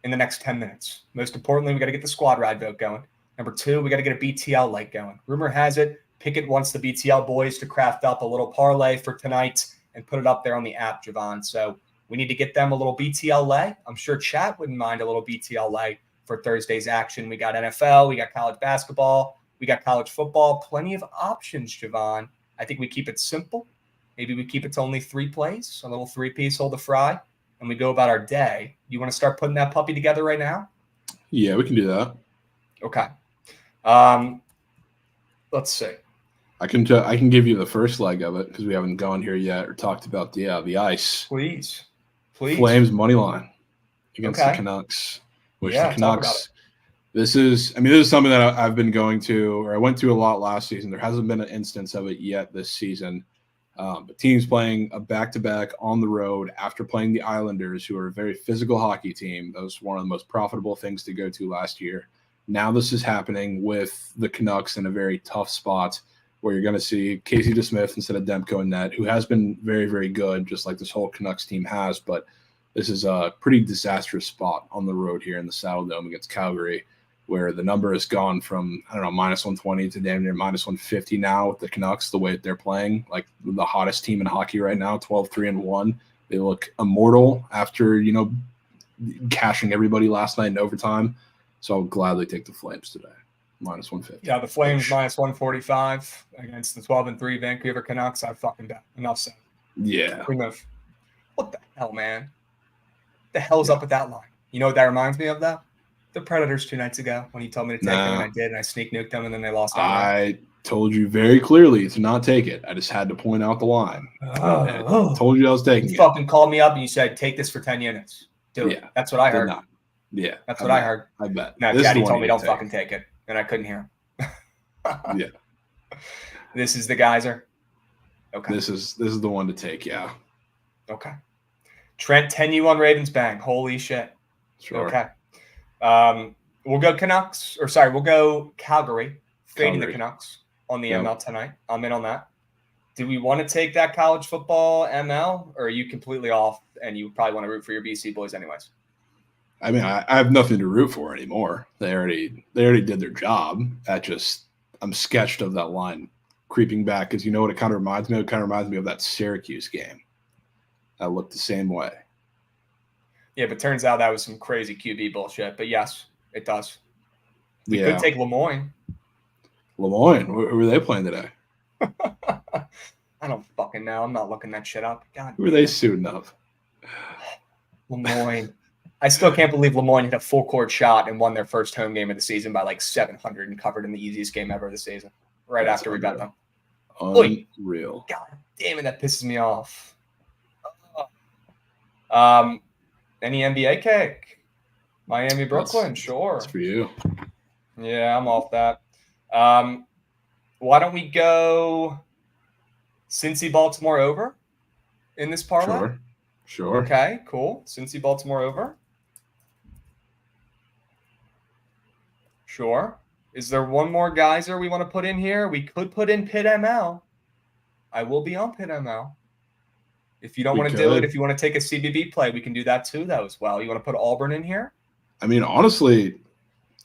in the next 10 minutes. Most importantly, we got to get the squad ride vote going. Number 2, we got to get a BTL leg going. Rumor has it, Pickett wants the BTL boys to craft up a little parlay for tonight and put it up there on the app, Javon. So we need to get them a little BTL leg. I'm sure chat wouldn't mind a little BTL leg for Thursday's action. We got NFL, we got college basketball, we got college football. Plenty of options, Javon. I think we keep it simple. Maybe we keep it to only 3 plays, a little 3-piece, hold the fry, and we go about our day. You want to start putting that puppy together right now? Yeah, we can do that. Okay. Let's see. I can give you the first leg of it because we haven't gone here yet or talked about the ice. Please. Flames money line against the Canucks. Which the Canucks. This is something that I've been going to, or I went to a lot last season. There hasn't been an instance of it yet this season. But teams playing a back-to-back on the road after playing the Islanders, who are a very physical hockey team. That was one of the most profitable things to go to last year. Now this is happening with the Canucks in a very tough spot where you're going to see Casey DeSmith instead of Demko in net, who has been very, very good, just like this whole Canucks team has. But this is a pretty disastrous spot on the road here in the Saddle Dome against Calgary, where the number has gone from, minus 120 to damn near minus 150 now with the Canucks, the way that they're playing, like the hottest team in hockey right now, 12-3-1. They look immortal after, cashing everybody last night in overtime. So I'll gladly take the Flames today, minus 150. Yeah, the Flames minus 145 against the 12-3 Vancouver Canucks. I fucking bet. Enough said. Yeah. Remove. What the hell, man? What the hell's up with that line? You know what that reminds me of, though? The Predators 2 nights ago when you told me to take them, and I did, and I sneak nuked them, and then they lost. I told you very clearly to not take it. I just had to point out the line. I told you I was taking it. You fucking called me up and you said, take this for 10 units. Do it. That's what I heard. Yeah. That's what I heard. I bet. No, Daddy told me don't fucking take it, and I couldn't hear him. Yeah. This is the geyser. Okay. This is the one to take, yeah. Okay. Trent 10U on Ravens bang. Holy shit. Sure. Okay. We'll go Canucks, we'll go Calgary, fading the Canucks on the ML tonight. I'm in on that. Do we want to take that college football ML, or are you completely off and you probably want to root for your BC boys anyways? I mean, I have nothing to root for anymore. They already did their job. I'm sketched of that line creeping back because you know what it kind of reminds me of? It kind of reminds me of that Syracuse game. That looked the same way. Yeah, but turns out that was some crazy QB bullshit. But yes, it does. We could take Lemoyne. Who are they playing today? I don't fucking know. I'm not looking that shit up. God. Who are they suiting up? Lemoyne. I still can't believe Lemoyne hit a full court shot and won their first home game of the season by like 700 and covered in the easiest game ever of the season. That's after we bet them. Unreal. God damn it, that pisses me off. Any NBA kick? Miami, Brooklyn, sure. That's for you. Yeah, I'm off that. Why don't we go Cincy, Baltimore over in this parlay? Sure. Okay, cool. Cincy, Baltimore over. Sure. Is there one more geyser we want to put in here? We could put in Pitt ML. I will be on Pitt ML. If you don't want to do it, if you want to take a CBB play, we can do that too, though, as well. You want to put Auburn in here? I mean, honestly,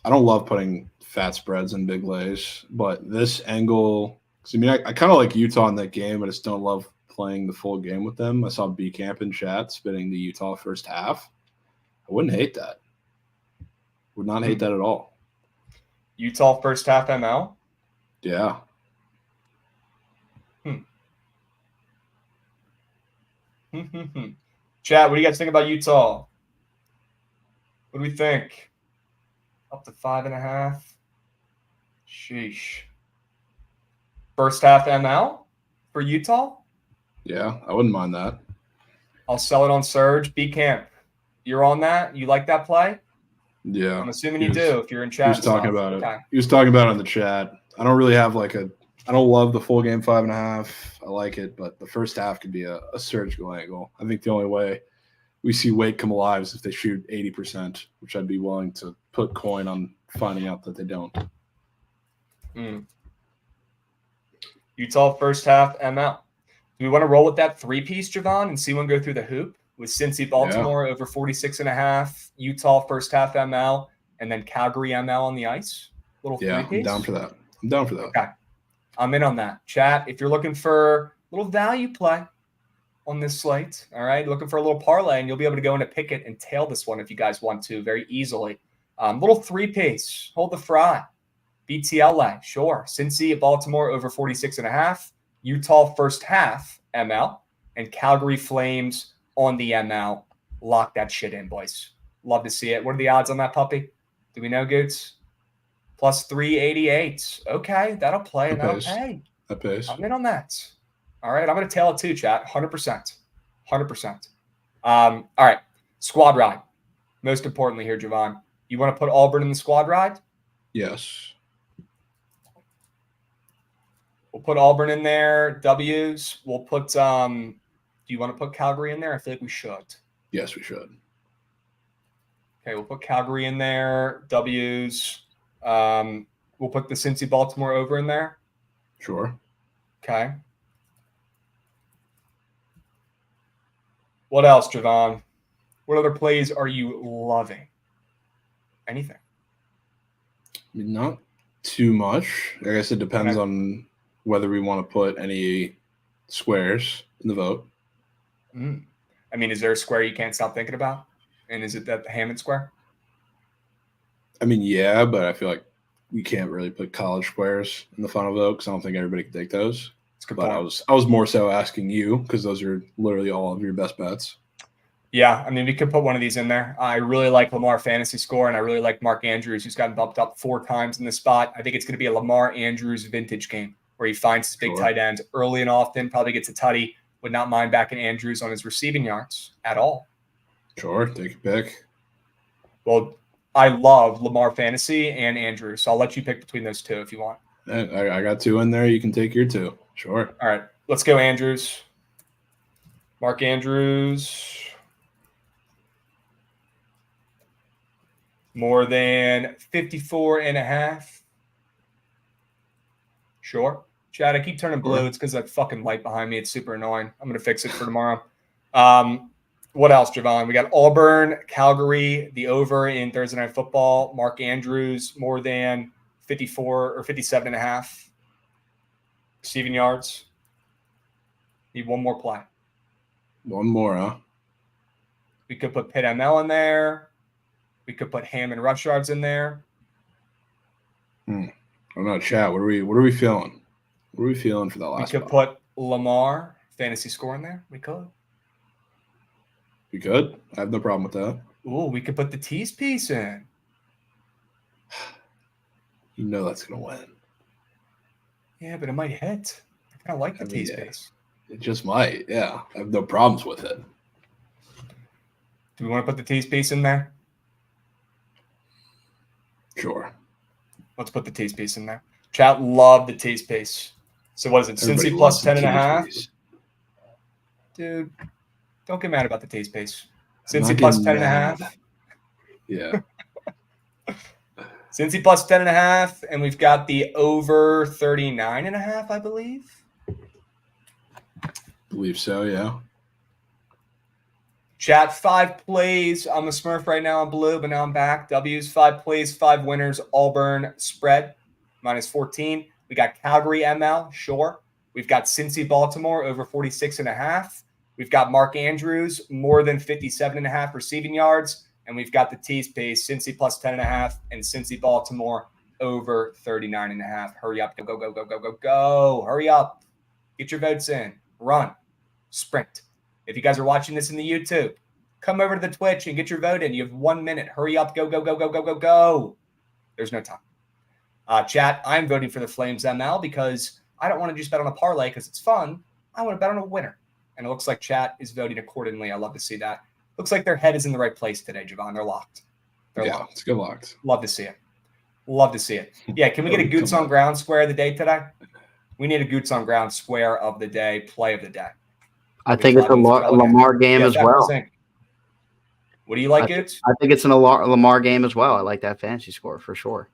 I don't love putting fat spreads and big lays, but this angle – I mean, I kind of like Utah in that game, but I just don't love playing the full game with them. I saw B Camp in chat spinning the Utah first half. I wouldn't hate that. Would not hate that at all. Utah first half ML? Yeah. Chat, what do you guys think about Utah? What do we think? Up to 5.5. Sheesh. First half ML for Utah? Yeah, I wouldn't mind that. I'll sell it on Surge. B Camp, you're on that? You like that play? Yeah. I'm assuming you do if you're in chat. He was talking about it. He was talking about it in the chat. I don't really have I don't love the full game 5.5. I like it, but the first half could be a surgical angle. I think the only way we see Wake come alive is if they shoot 80%, which I'd be willing to put coin on finding out that they don't. Utah first half ML. Do we want to roll with that 3-piece, Javon, and see one go through the hoop with Cincy Baltimore over 46.5, Utah first half ML, and then Calgary ML on the ice? Little 3-piece? I'm down for that. Okay. I'm in on that. Chat, if you're looking for a little value play on this slate, all right, looking for a little parlay, and you'll be able to go into Pickett and tail this one if you guys want to very easily. Little 3-piece, hold the fry. BTL leg, sure. Cincy at Baltimore over 46.5, Utah first half ML, and Calgary Flames on the ML. Lock that shit in, boys. Love to see it. What are the odds on that puppy? Do we know, Goots? Plus 388. Okay, that'll play and that'll pay. That pays. I'm in on that. All right, I'm going to tail it too, chat. 100%. 100%. All right, squad ride. Most importantly here, Javon, you want to put Auburn in the squad ride? Yes. We'll put Auburn in there. W's. We'll put do you want to put Calgary in there? I feel like we should. Yes, we should. Okay, we'll put Calgary in there. W's. We'll put the Cincy Baltimore over in there. Sure. Okay. What else, Javon? What other plays are you loving? Anything? I mean, not too much. I guess it depends on whether we want to put any squares in the vote. I mean, is there a square you can't stop thinking about? And is it that the Hammond square? I mean, yeah, but I feel like we can't really put college squares in the final vote because I don't think everybody can take those. But I was more so asking you because those are literally all of your best bets. Yeah, I mean, we could put one of these in there. I really like Lamar fantasy score, and I really like Mark Andrews, who's gotten bumped up 4 times in this spot. I think it's going to be a Lamar Andrews vintage game where he finds his big tight ends early and often, probably gets a tutty. Would not mind backing Andrews on his receiving yards at all. Sure, take a pick. Well, I love Lamar fantasy and Andrews, so I'll let you pick between those two if you want. I got 2 in there. You can take your 2. Sure. All right, let's go Andrews. Mark Andrews. More than 54.5. Sure. Chad, I keep turning blue. It's because that fucking light behind me. It's super annoying. I'm going to fix it for tomorrow. What else, Javon? We got Auburn, Calgary, the over in Thursday Night Football. Mark Andrews, more than 54 or 57.5 receiving yards. Need one more play. One more, huh? We could put Pitt ML in there. We could put Hammond rush yards in there. I'm not chat. What are we feeling? What are we feeling for that last? We could put Lamar fantasy score in there. We could. We could. I have no problem with that. Ooh, we could put the tease piece in. You know that's gonna win. Yeah, but it might hit. I kind of like the tease piece. It just might. Yeah, I have no problems with it. Do we want to put the tease piece in there? Sure. Let's put the tease piece in there. Chat love the tease piece. So what is it? Everybody Cincy plus loves the 10.5. tease piece. Dude, don't get mad about the tease piece. Cincy plus 10.5. Yeah. Cincy plus 10.5, and we've got the over 39.5, I believe. Believe so, yeah. Chat 5 plays. I'm a Smurf right now on blue, but now I'm back. W's 5 plays, 5 winners. Auburn spread -14. We got Calgary ML, sure. We've got Cincy Baltimore over 46.5. We've got Mark Andrews more than 57.5 receiving yards. And we've got the T's pace, Cincy plus 10.5 and Cincy Baltimore over 39.5. Hurry up. Go, go, go, go, go, go, go. Hurry up. Get your votes in. Run. Sprint. If you guys are watching this in the YouTube, come over to the Twitch and get your vote in. You have 1 minute. Hurry up. Go, go, go, go, go, go, go. There's no time. Chat, I'm voting for the Flames ML because I don't want to just bet on a parlay because it's fun. I want to bet on a winner. And it looks like chat is voting accordingly. I love to see that. Looks like their head is in the right place today, Javon. They're locked. They're locked. It's good locked. Love to see it. Love to see it. Yeah, can we get a Goots on Ground square of the day today? We need a Goots on Ground square of the day, play of the day. I think it's a Lamar game as well. What do you like, Goots? I think it's an Lamar game as well. I like that fantasy score for sure.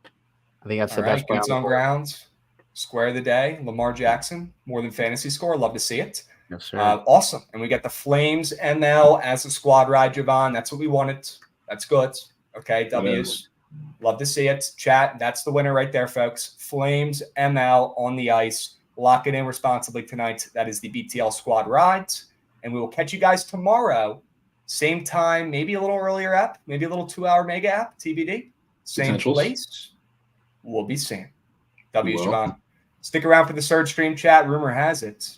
I think that's the best. Goots on Ground, square of the day, Lamar Jackson, more than fantasy score. Love to see it. Yes, sir. Awesome. And we got the Flames ML as a squad ride, Javon. That's what we wanted. That's good. Okay, W's. Love to see it. Chat, that's the winner right there, folks. Flames ML on the ice. Lock it in responsibly tonight. That is the BTL squad rides. And we will catch you guys tomorrow. Same time, maybe a little earlier app, maybe a little 2-hour mega app, TBD. Same place. We'll be seeing. W's, Javon. Stick around for the Surge stream chat. Rumor has it